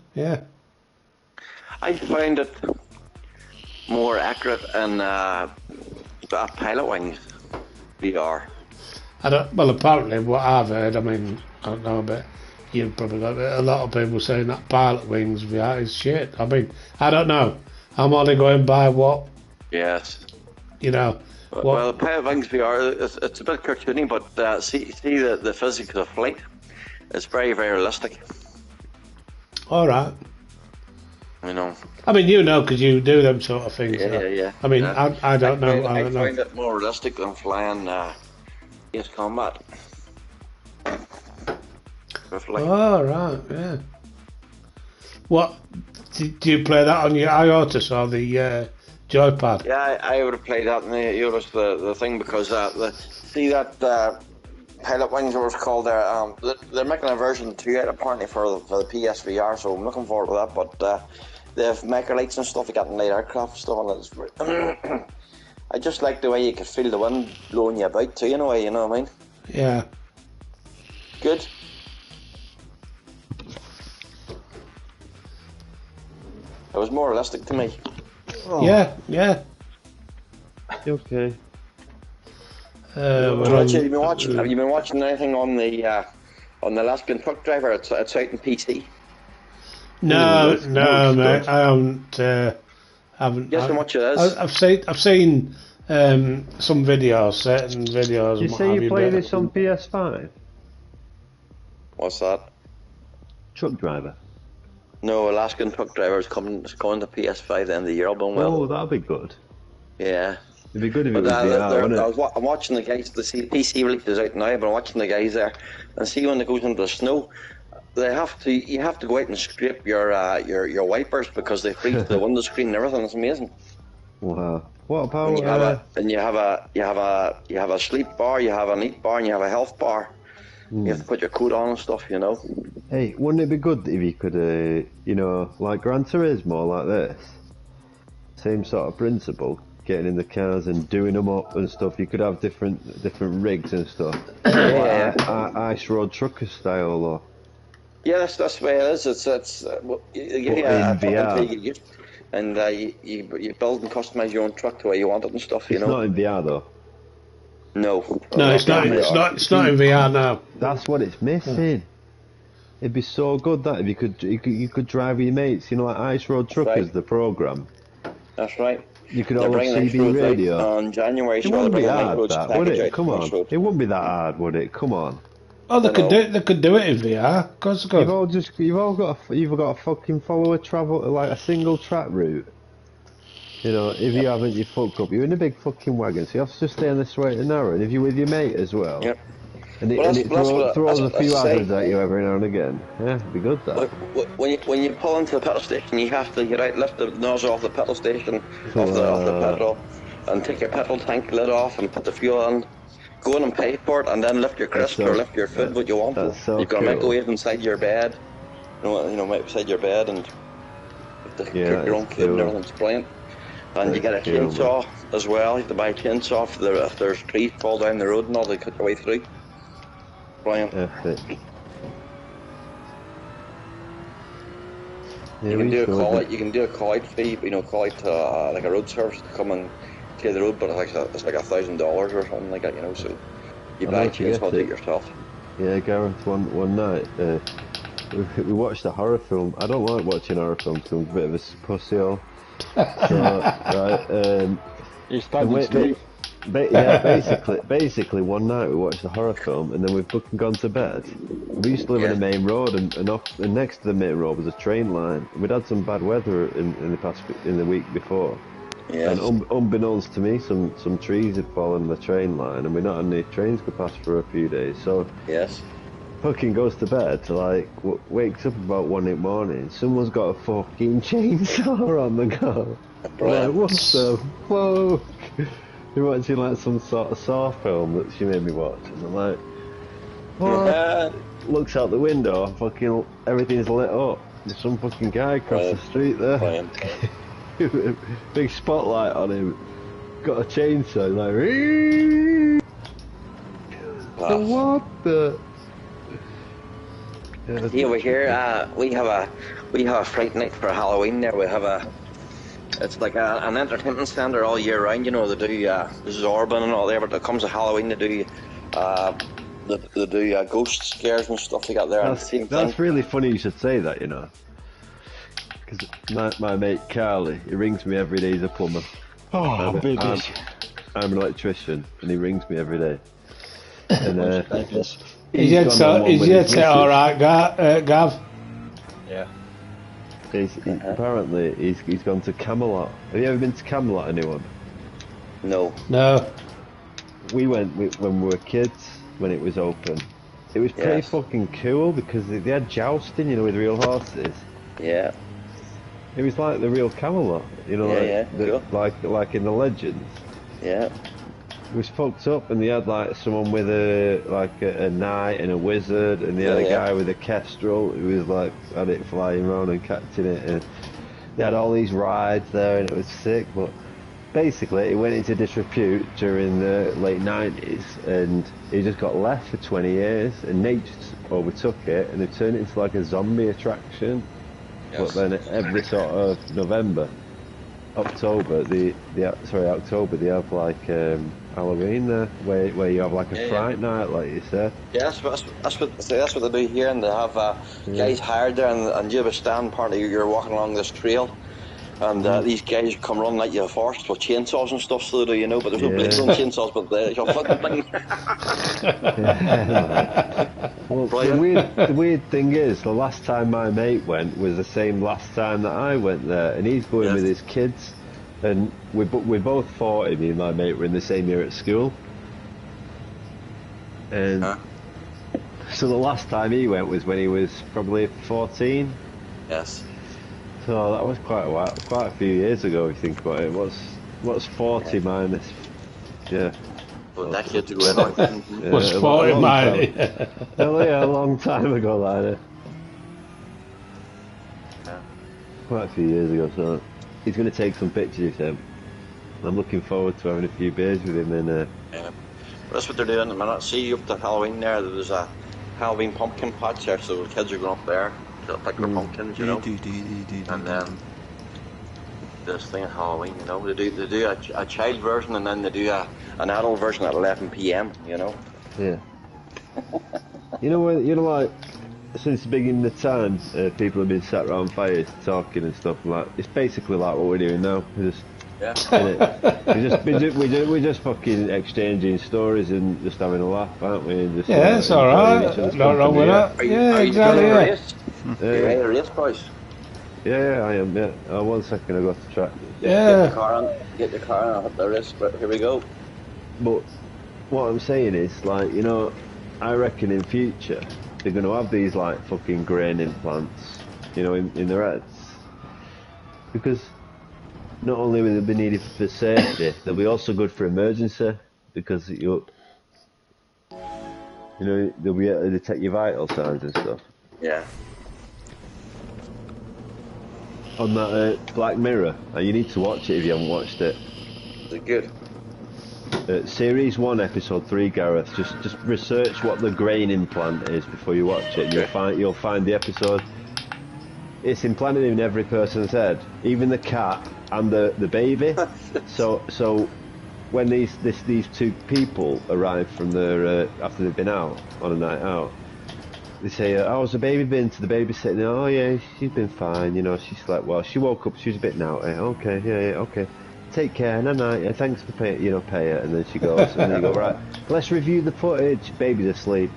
I find it more accurate in Pilot Wings VR. Well, apparently, what I've heard, I mean, I don't know, but you've probably got a lot of people saying that Pilot Wings VR is shit. I mean, I don't know. I'm only going by what. Yes. Well, Pilot Wings VR, it's a bit cartoony, but see the physics of flight. It's very, very realistic. All right. I mean, because you do them sort of things. Yeah. I mean, I don't know. I find it more realistic than flying Ace Combat. Oh, right, yeah. What, do you play that on your IOTAS or the joypad? Yeah, I would have played that in the thing, because that Pilot Wings, what it's called there, they're making a version 2 out apparently for the PSVR, so I'm looking forward to that. But they have microlights and stuff, you got in light aircraft stuff, and I just like the way you could feel the wind blowing you about too, in a way, you know what I mean? Yeah. Good. It was more realistic to me. Oh. Yeah. Okay. Have you been watching anything on the Alaskan truck driver? It's out in PC. No, mate. I haven't. Guess how much it is? I've seen some videos, certain videos. Did you say you play this on PS5? What's that? Truck driver. No, Alaskan truck driver is coming to PS5 at the end of the year. Oh, that'll be good. Yeah. It'd be good if it was VR, wouldn't it? I'm watching the guys. The PC release is out now, but I'm watching the guys there, and see when it goes into the snow, you have to go out and scrape your wipers because they freeze the window screen and everything. It's amazing. Wow. What about? You have a sleep bar, you have an eat bar, and you have a health bar. You have to put your coat on and stuff, Hey, wouldn't it be good if you could, like Gran Turismo, like this? Same sort of principle. Getting in the cars and doing them up and stuff. You could have different rigs and stuff. Ice road trucker style, or. Yeah, that's the way it is. It's in VR. And you build and customize your own truck the way you want it and stuff. It's not in VR though. No, it's not in VR now. That's what it's missing. It'd be so good that if you could drive with your mates, like Ice Road Truckers, the program. That's right. You could all have CB radio. On January, it wouldn't be hard, that, would it? Come on. It wouldn't be that hard, would it? Come on. Oh, they could do it. They could do it in VR. Of course, they could. You've all got to fucking follow a travel like a single track route. You know, if you haven't, you fuck up. You're in a big fucking wagon, so you have to stay on the straight and narrow. And if you're with your mate as well, Yep. and it throws a few hazards at you every now and again. Yeah, it'd be good that. When you pull into the petrol station, you have to lift the nozzle off the petrol station, off the petrol, and take your petrol tank lid off and put the fuel on. Go in and pay for it, and then lift your crisp or lift your food what you want. You've got a microwave inside your bed. You know, beside your bed, and you cook your own food and everything's brilliant. And you get a chainsaw as well. You have to buy a chainsaw if there's trees fall down the road and all, they cut your way through. Brilliant. Epic. You can do a call out. You can do a call out fee. You know, call out like a road service to come and clear the road, but it's like $1,000 or something like that. You know, so you buy a chainsaw, do it yourself. Yeah, Gareth. One night we watched a horror film. I don't like watching horror films. I'm a bit of a pussy. So, right. You're standing straight. Basically, one night we watched a horror film, and then we've fucking gone to bed. We used to live in a main road, and next to the main road was a train line. We'd had some bad weather in the week before, and unbeknownst to me, some trees had fallen on the train line, and we not had any trains could pass for a few days. So fucking goes to bed, like wakes up about 1 in the morning. Someone's got a fucking chainsaw on the go. Like, what the fuck? We're watching like some sort of Saw film that she made me watch, and I'm like, what? Looks out the window, fucking everything's lit up. There's some fucking guy across the street there. Big spotlight on him. Got a chainsaw, like, so what the? Yeah, we're here. We have a Fright night for Halloween. There, we have it's like an entertainment centre all year round. You know, they do Zorban and all there, but there comes a Halloween they do ghost scares and stuff like that there. That's really funny you should say that, you know, because my mate Carly, he rings me every day. He's a plumber. I'm an electrician, and he rings me every day. And Is it all right, Gav? Yeah. Apparently, he's gone to Camelot. Have you ever been to Camelot, anyone? No. We went when we were kids, when it was open. It was pretty fucking cool because they had jousting, you know, with real horses. Yeah. It was like the real Camelot, you know, like in the legends. Yeah. It was fucked up, and they had like someone with a knight and a wizard, and they had a guy with a kestrel who was like had it flying around and catching it, and they had all these rides there, and it was sick. But basically, it went into disrepute during the late 90s, and it just got left for 20 years, and nature overtook it, and they turned it into like a zombie attraction. But then every sort of October, they have like Halloween there, where you have like a fright night, like you said. Yeah, that's what they do here, and they have guys hired there, and you have a stand party. You're walking along this trail, and these guys come running at you forest with chainsaws and stuff, so they do, you know. But there's no blades on chainsaws, but you'll fucking thing. Well, the weird thing is, the last time my mate went was the same last time that I went there, and he's going with his kids. And we're both 40, me and my mate were in the same year at school. And so the last time he went was when he was probably 14. Yes. So that was quite a few years ago if you think about it. What's 40 minus? Yeah. Well, that kid to go in. What's 40 minus? A long time ago, like quite a few years ago, so he's going to take some pictures, I'm looking forward to having a few beers with him. And that's what they're doing at the minute. See, up to Halloween there's a Halloween pumpkin patch there, so the kids are going up there. They'll pick their pumpkins, you know. And then this thing at Halloween, you know, they do a child version, and then they do an adult version at 11 p.m. You know. Yeah. you know, like since the beginning of time, people have been sat around fires talking and stuff like. It's basically like what we're doing now. We're just Yeah. We're just fucking exchanging stories and just having a laugh, aren't we? And just, yeah, it's alright. Not wrong with that. Yeah, exactly. Are you ready to race, boys? Yeah, I am. Yeah. 1 second, I got the track. Yeah. Get the car on. I'll hit the race. But here we go. But what I'm saying is, like, you know, I reckon in future they're going to have these like fucking grain implants, you know, in their heads, because not only will they be needed for safety, they'll be also good for emergency, because you know, they'll be able to detect your vital signs and stuff. Yeah. On that Black Mirror, you need to watch it if you haven't watched it. Is it good? Series 1, episode 3, Gareth. Just research what the grain implant is before you watch it. Okay. You'll find the episode. It's implanted in every person's head, even the cat and the baby. so when these two people arrive from their after they've been out on a night out, they say, "How's the baby been?" To the baby sitting there, "Oh yeah, she's been fine. You know, she slept well. She woke up. She was a bit naughty. Okay, yeah, okay. Take care, night. Thanks for pay it." And then she goes, and then you go, "Right, let's review the footage." Baby's asleep.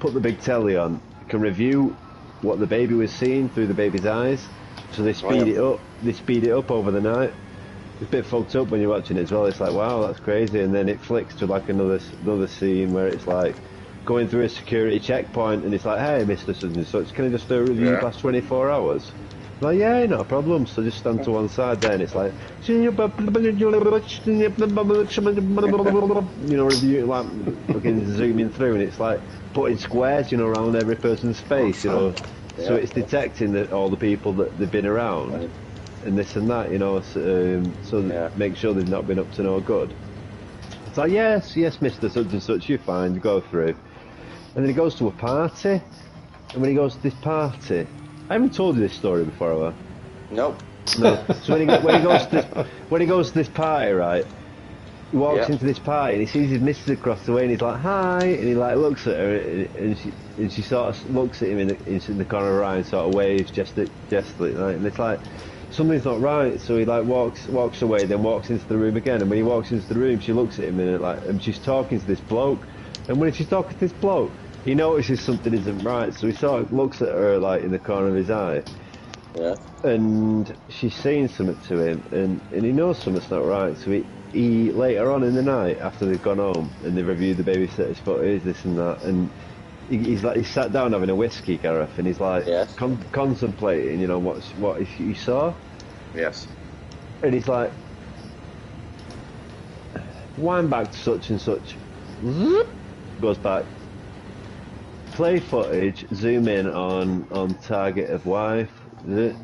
Put the big telly on. Can review what the baby was seeing through the baby's eyes. So they speed it up. They speed it up over the night. It's a bit fucked up when you're watching it as well. It's like, wow, that's crazy. And then it flicks to like another scene where it's like going through a security checkpoint, and it's like, "Hey, Mr. Such and Such, can I just do a review past 24 hours?" Like, yeah, no problem. So just stand to one side there, and it's like, you know, review, like, looking, zooming through, and it's like putting squares, you know, around every person's face, you know. So it's detecting that all the people that they've been around, and this and that, you know, make sure they've not been up to no good. It's like, yes, Mr. Such and Such, you're fine, you go through. And then he goes to a party, and when he goes to this party, I haven't told you this story before, have I? Nope. No. So when he goes to this party, right? He walks into this party and he sees his missus across the way, and he's like, "Hi," and he like looks at her, and she sort of looks at him in the corner of her eye and sort of waves, gesticulates, right? And it's like something's not right. So he like walks away, then walks into the room again. And when he walks into the room, she looks at him and she's talking to this bloke. And when she's talking to this bloke, he notices something isn't right, so he sort of looks at her like in the corner of his eye. Yeah. And she's saying something to him, and he knows something's not right, so he later on in the night, after they've gone home and they've reviewed the babysitter's footage, this and that, and he's sat down having a whiskey, Gareth, and he's like contemplating, you know, what he saw. Yes. And he's like, wind back to such and such. Goes back. Play footage, zoom in on target of wife. Yeah.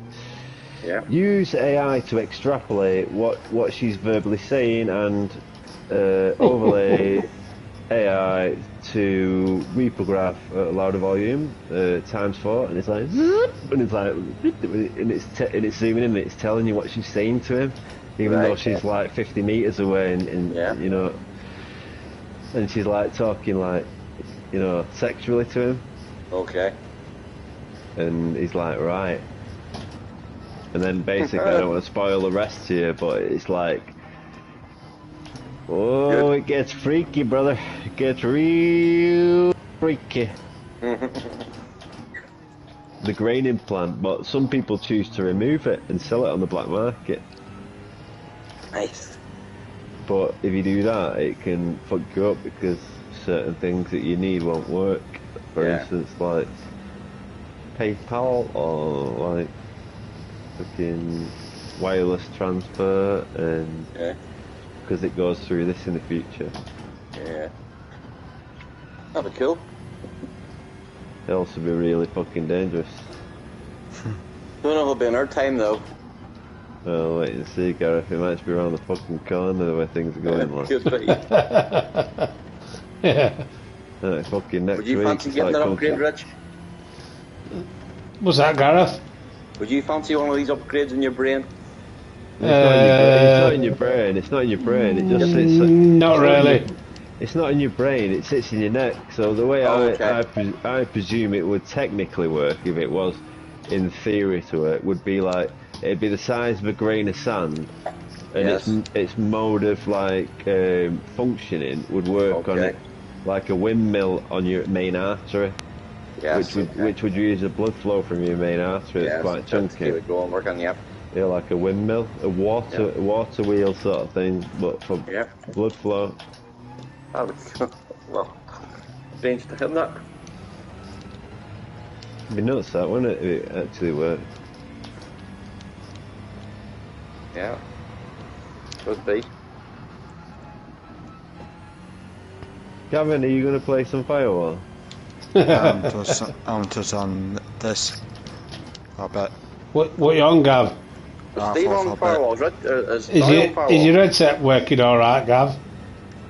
Use AI to extrapolate what she's verbally saying, and overlay AI to reprograph at a louder volume ×4, and it's like, and it's zooming in, and it's telling you what she's saying to him, even though she's like 50 meters away, and you know, and she's like talking like, you know, sexually to him. Okay. And he's like, right. And then basically, I don't want to spoil the rest here, but it's like, oh, it gets freaky, brother. It gets real freaky. The grain implant, but some people choose to remove it and sell it on the black market. Nice. But if you do that, it can fuck you up because certain things that you need won't work. For instance, like PayPal or like fucking wireless transfer, and because it goes through this in the future. Yeah. That'd be cool. It'll also be really fucking dangerous. Don't know if it'll be in our time though. Well, wait and see, Gareth. It might be around the fucking corner the way things are going. Could be. Yeah. Fucking next week. Would you fancy getting that upgrade, Rich? What's that, Gareth? Would you fancy one of these upgrades in your brain? It's not in your brain. It's not in your brain. It just sits. Not really. It's not in your brain. It sits in your neck. So the way I presume it would technically work, if it was in theory to work, would be like it'd be the size of a grain of sand, and its mode of like functioning would work on it like a windmill on your main artery. Yes. Which would use the blood flow from your main artery. It's quite chunky. Keep it going, working. Yep. Yeah, like a windmill, a water wheel sort of thing, but for blood flow. That would well, strange to him that. It'd be nuts that, wouldn't it, if it actually worked? Yeah. Could be. Gavin, are you going to play some Firewall? I'm just on this. I bet. What you on, Gav? Steve on Firewall, is your headset working alright, Gav?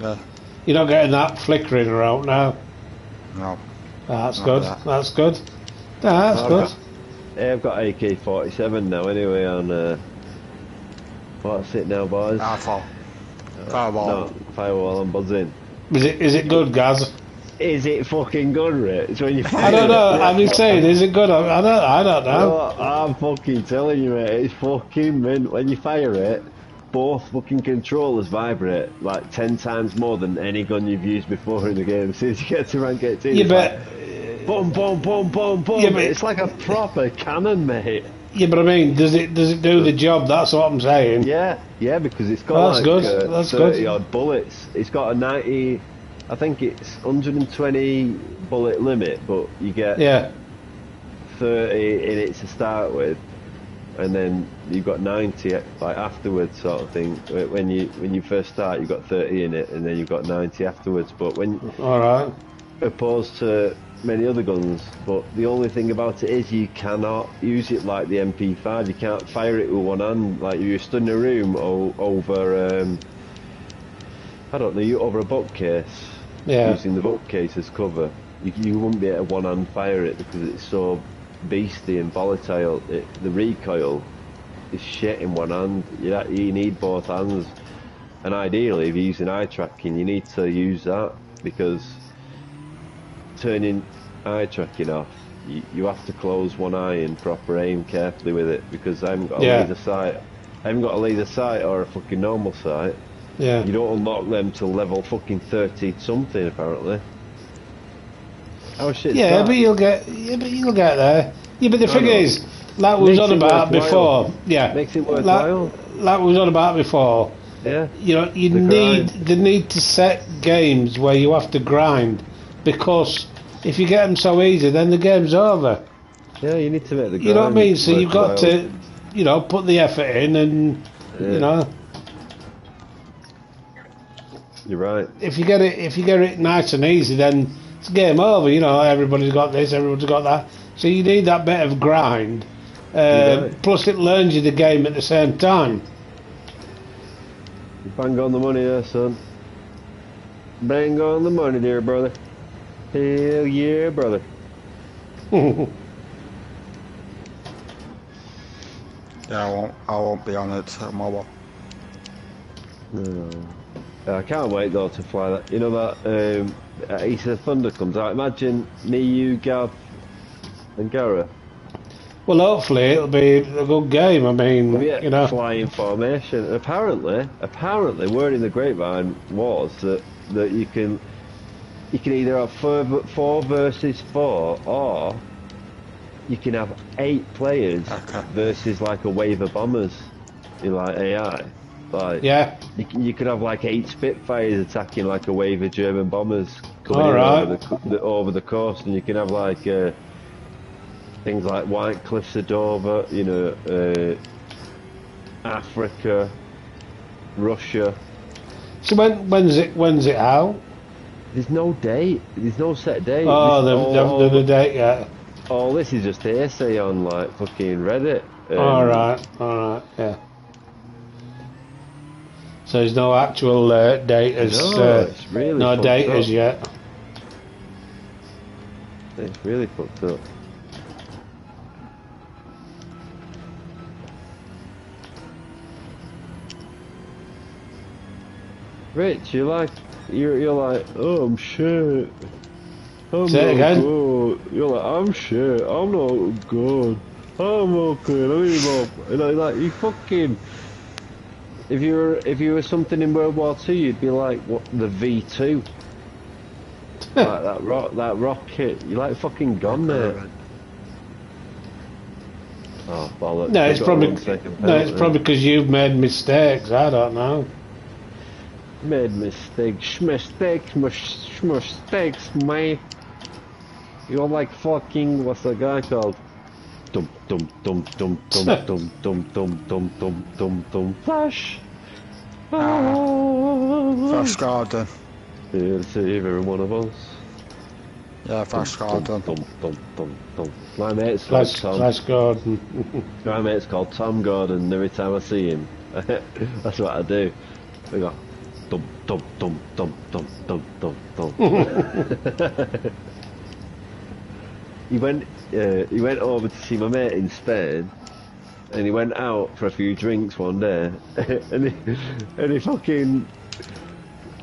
Yeah. You're not getting that flickering around now? No. That's good. That's good. That's good. I've got AK-47 now anyway on what's it now, boys? Firewall. No, Firewall and buzzing. Is it good, Gaz? Is it fucking good, Rich? When you I don't know. I'm just saying, is it good? I don't know. I'm fucking telling you, mate. It's fucking mint. When you fire it, both fucking controllers vibrate like 10 times more than any gun you've used before in the game. As soon as you get to rank 18, yeah, but boom, boom, boom, boom, boom. Yeah, but it's like a proper cannon, mate. Yeah, but I mean, does it do the job? That's what I'm saying. Yeah, because it's got that's good. That's 30 good. odd bullets. It's got a 90. I think it's 120 bullet limit, but you get 30 in it to start with, and then you've got 90 like afterwards, sort of thing. When you first start, you've got 30 in it, and then you've got 90 afterwards. But opposed to many other guns, but the only thing about it is you cannot use it like the MP5. You can't fire it with one hand. Like you stood in a room over I don't know, over a bookcase. Using the bookcase as cover, you wouldn't be able to one-hand fire it because it's so beastie and volatile. The recoil is shit in one hand. You need both hands, and ideally, if you're using eye tracking, you need to use that, because turning eye tracking off, you have to close one eye and proper aim carefully with it, because I haven't got a laser sight. I haven't got a laser sight or a fucking normal sight. Yeah. You don't unlock them till level fucking 30 something apparently. Oh shit. Yeah, but you'll get there. Yeah, but the thing is, like we was on about before. Yeah. Makes it worthwhile. Like we was on about before. Yeah. You know, you need to set games where you have to grind, because if you get them so easy, then the game's over. Yeah, you need to make the grind. You know what I mean? So you've got to, put the effort in, and You're right. If you get it nice and easy, then it's game over. Everybody's got this, everybody's got that. So you need that bit of grind. Plus, it learns you the game at the same time. You bang on the money there, son. Bang on the money there, brother. Hell yeah, brother. Yeah, I won't be on it mobile. No. I can't wait though to fly that. You know that Easter Thunder comes out. Imagine me, you, Gav, and Gareth. Well, hopefully it'll be a good game. I mean, flying formation. Apparently, word in the grapevine was that you can either have 4 versus 4, or you can have 8 players versus like a wave of bombers in like AI. Like, you could have like 8 Spitfires attacking like a wave of German bombers coming in over the coast, and you can have like things like White Cliffs of Dover, Africa, Russia. So when's it out? There's no date. There's no set date. Oh, they've done the date yet. Oh, this is just hearsay on like fucking Reddit. Alright, yeah. So there's no actual date it's really no date as yet. It's really fucked up. Rich, you're like, oh, I'm shit. Say it again. Good. You're like, I'm shit. I'm not good. I'm okay, leave him up. Like you fucking. If you were something in World War II, you'd be like what the V2. Like that rocket. You're like fucking gone, mate. Oh, bollocks. No, it's probably because you've made mistakes. I don't know. Made mistakes, mate. You're like fucking, what's the guy called? Dum dum dum dum dum dum dum dum dum dum dum dum. Flash. Flash Garden. Yeah, it's every one of us. Yeah, Flash Garden. Dum dum dum dum. My mate's called Tom. Flash Gordon. My mate's called Tom Gordon, and every time I see him, that's what I do. I go, dum dum dum dum dum dum dum dum. He went over to see my mate in Spain, and he went out for a few drinks one day, and he fucking.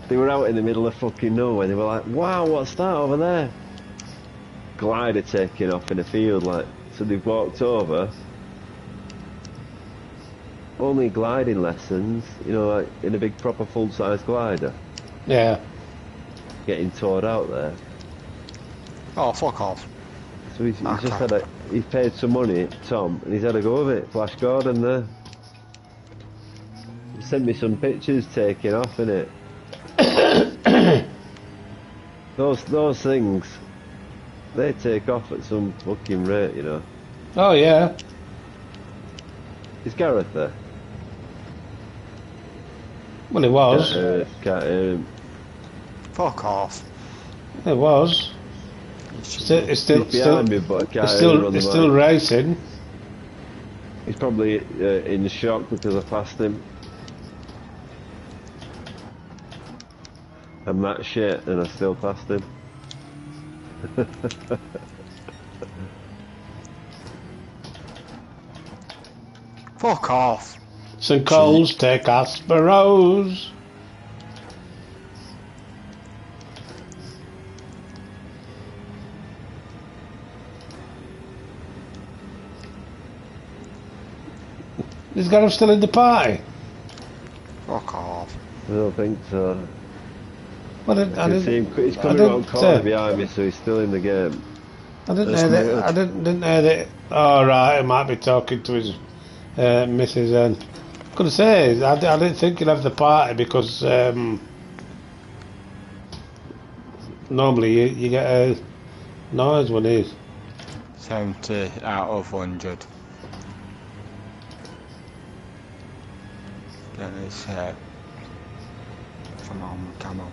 They were out in the middle of fucking nowhere. They were like, "Wow, what's that over there?" Glider taking off in a field, like. So they've walked over. Only gliding lessons, like in a big proper full-size glider. Yeah. Getting towed out there. Oh, fuck off. So he's just had he's paid some money, Tom, and he's had a go of it. Flash Gordon there. He sent me some pictures taking off in it. Those things, they take off at some fucking rate, Oh yeah. Is Gareth there? Well, it was. Can't hear him. Fuck off. It was. It's still racing. He's probably in shock because I passed him. I'm that shit and I still passed him. Fuck off. St. Coles, take Asperos. Is Gareth still in the party? Fuck off. I don't think so. Well, I didn't see him, he's coming around corner behind me, so he's still in the game. I didn't know that. I didn't know that. Oh right, he might be talking to his missus. And could I say I didn't think he'd have the party because normally you get a noise when he's 70 out of 100. Get his head. Come on, come on.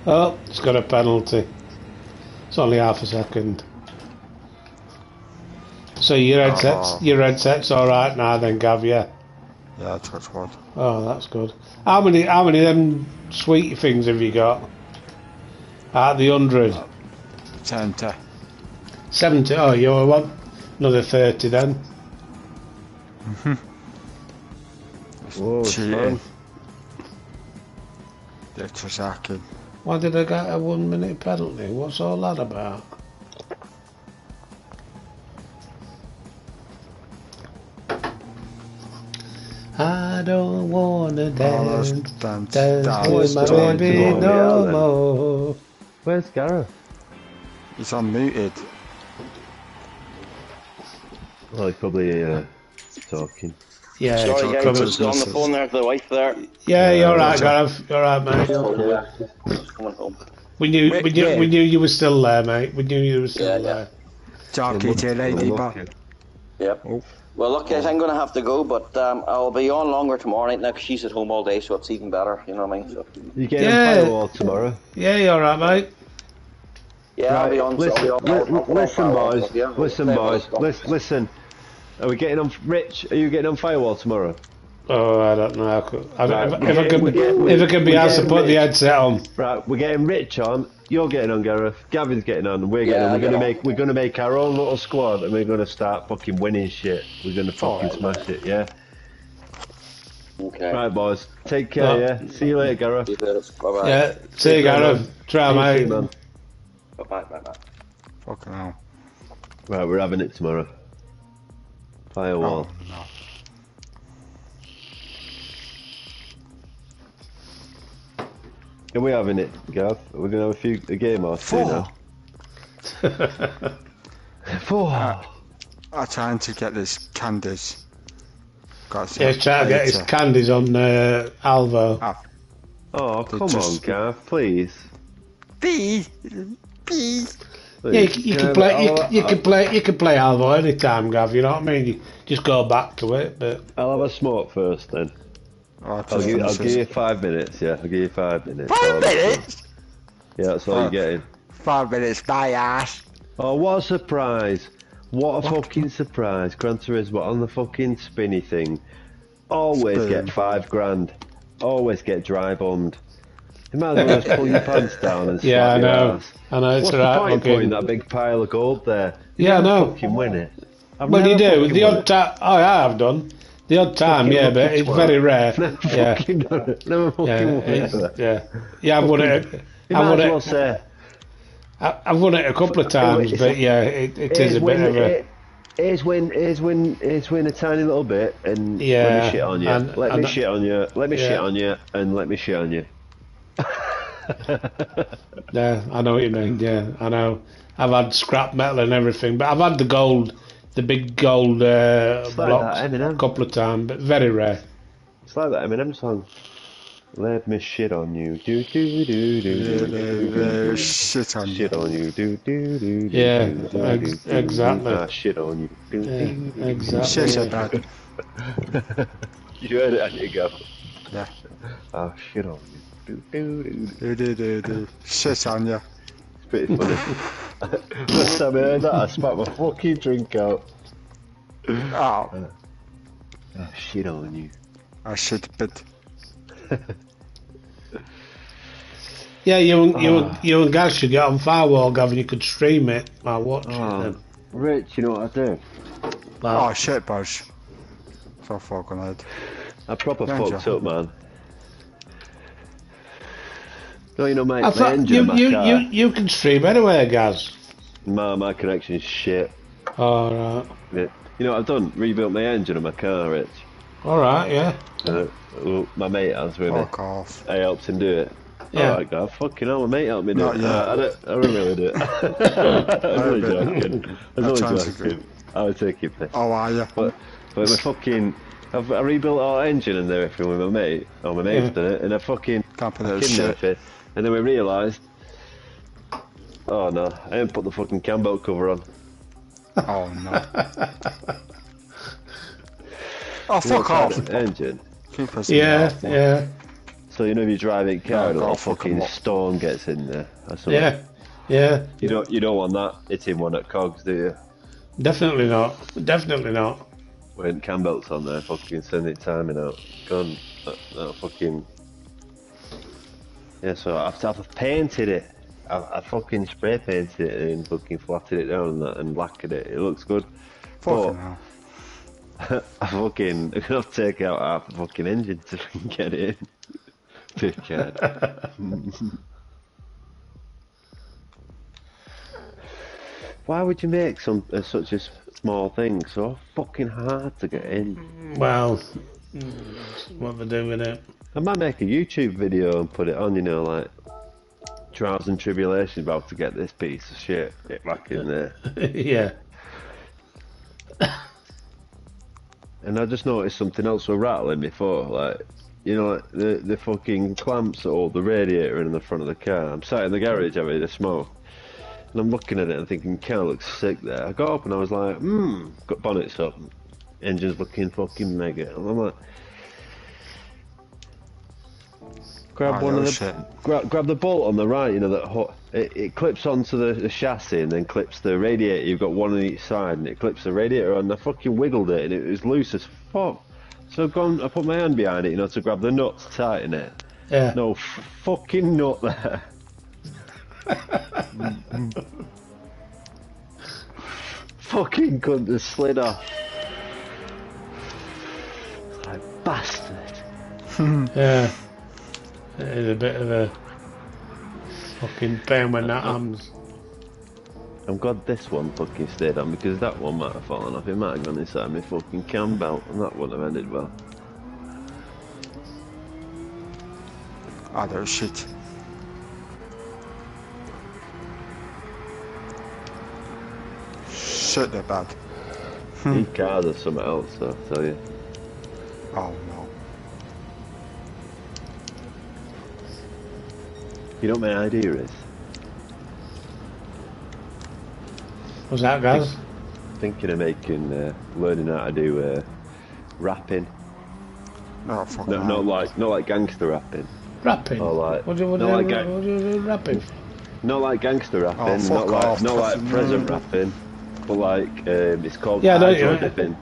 Oh, it's got a penalty. It's only half a second. So your headset's all right now, then, Gav? Yeah. Yeah, touch wood. Oh, that's good. How many of them sweetie things have you got? Out of the 100. 70. 70. Oh, you want another 30 then? Whoa, cheating. It's a sacking. Why did I get a 1 minute penalty? What's all that about? I don't wanna dance with my baby no more. Where's Gareth? He's unmuted. Oh, he's probably talking. Yeah, sorry guys, I was on the phone there to the wife there. Yeah, you're alright, Gareth. You're alright, mate. Yeah. Coming home. We knew you were still there, mate. We knew you were still there. Jockey to ladybug. Yep. Oh. Well, look, guys, I'm going to have to go, but I'll be on longer tomorrow night now because she's at home all day, so it's even better. You know what I mean? So. You getting on Firewall tomorrow? Yeah, you're alright, mate. Yeah, right. I'll be on. Listen, boys. Listen. Are we getting on? Rich, are you getting on Firewall tomorrow? Oh, I don't know. If I can be asked to put the headset on. Right, we're getting Rich on. You're getting on, Gareth. Gavin's getting on. We're getting on. We're gonna make our own little squad, and we're gonna start fucking winning shit. We're gonna fucking smash it, yeah. Okay. Right, boys. Take care, yeah. See you later, Gareth. Bye-bye. Yeah. See you, Gareth. Try, mate. Bye-bye. Fucking hell. Right, we're having it tomorrow. Firewall. Oh, no. Are we having it, Gav? We're gonna have a game or two now. 4. I'm trying to get this candies. Yeah, trying to get his candies on Alvo. Oh, come on, Gav, please. B. Yeah, you can play. You can play Alvo anytime, Gav. You know what I mean? You just go back to it. But I'll have a smoke first, then. I'll give you 5 minutes. Yeah, I'll give you 5 minutes. 5 minutes? Yeah, that's all you're getting. 5 minutes, my ass. Oh, what a surprise! What a fucking surprise! Gran Turismo on the fucking spinny thing. Always get 5 grand. Always get dry bombed. You might as well just pull your pants down and slap your ass. I know. It's What's the point putting that big pile of gold there? Yeah, I know. Fucking win it. Well, you do. The odd time. Oh, I have done. The odd time, yeah, but it's very rare. Never fucking done it. Never fucking won it. Yeah, I've won it. I've won it a couple of times, but yeah, it is a bit of a. Here's win a tiny little bit, and let me shit on you. Let me shit on you. Let me shit on you, and let me shit on you. Yeah, I know what you mean. Yeah, I know. I've had scrap metal and everything, but I've had the gold. The big gold blocks a couple of times, but very rare. It's like that Eminem song. Let me shit on you, do do do do do. Shit on you. Shit on you, do do do. Yeah, exactly. Shit on you, do do. Exactly. Shit bad. You heard it, I think, Gav. Yeah. Oh, shit on you, do do do. Shit on you. It's pretty funny. Last time I heard that, I spat my fucking drink out. Oh. Shit on you. I shit bit. Yeah, you and Gaz should get on Firewall, Gavin. You could stream it while watching them. Rich, you know what I do? Oh shit, Bosh. So fucking head. I proper fucked up, man. No, you know, mate. You can stream anywhere, Gaz. My connection's shit. Alright. Yeah. You know what I've done? Rebuilt my engine on my car, Rich. Alright, yeah. Well, my mate has with me. Fuck off. I helped him do it. Yeah. Alright, God, fucking hell, my mate helped me do Not it. yet. I don't really do it. I was only joking. I was taking piss. Oh, are you? But my fucking... I rebuilt our engine and everything with my mate. Oh, my mate's done it. And I fucking... Can't put that shit. It. And then we realised... Oh, no. I didn't put the fucking cam belt cover on. Oh, no. Oh, fuck off. Engine. Yeah. So you know if you drive in car, a little fucking stone gets in there. Yeah. You don't want that hitting one at cogs, do you? Definitely not. When cam belts on there, fucking send it timing out. Gone. That fucking. Yeah. So I've painted it. I fucking spray painted it and fucking flatted it down and lacquered it. It looks good. Fucking hell. I'm gonna have to take out half the fucking engine to get it in. Dickhead. Why would you make such a small thing so fucking hard to get in? Well, what they're doing with it. I might make a YouTube video and put it on, you know, like trials and tribulations about to get this piece of shit back in there. Yeah. And I just noticed something else was rattling before, like, you know, like the fucking clamps that hold the radiator in the front of the car. I'm sat in the garage having a smoke, and I'm looking at it and thinking, car looks sick there. I got up and I was like, got bonnets up, engine's looking fucking mega. And I'm like, grab the bolt on the right, you know, that it clips onto the chassis and then clips the radiator. You've got one on each side, and it clips the radiator on. I fucking wiggled it, and it was loose as fuck. So I put my hand behind it, you know, to grab the nut to tighten it. Yeah. No fucking nut there. Fucking cunt just slid off. Like bastard. Yeah. It is a bit of a fucking pain when that happens. I'm glad this one fucking stayed on because that one might have fallen off. It might have gone inside my fucking cam belt and that wouldn't have ended well. Other shit. Shit, they're bad. These cars are something else, though, I tell you. Oh no. You know what my idea is? What's that, guys? Thinking of making, learning how to do rapping. Oh, fuck no. Not like gangster rapping. Rapping? Or like, what do you do rapping? Not like gangster rapping, not like present rapping, but like it's called yeah, hydro dipping.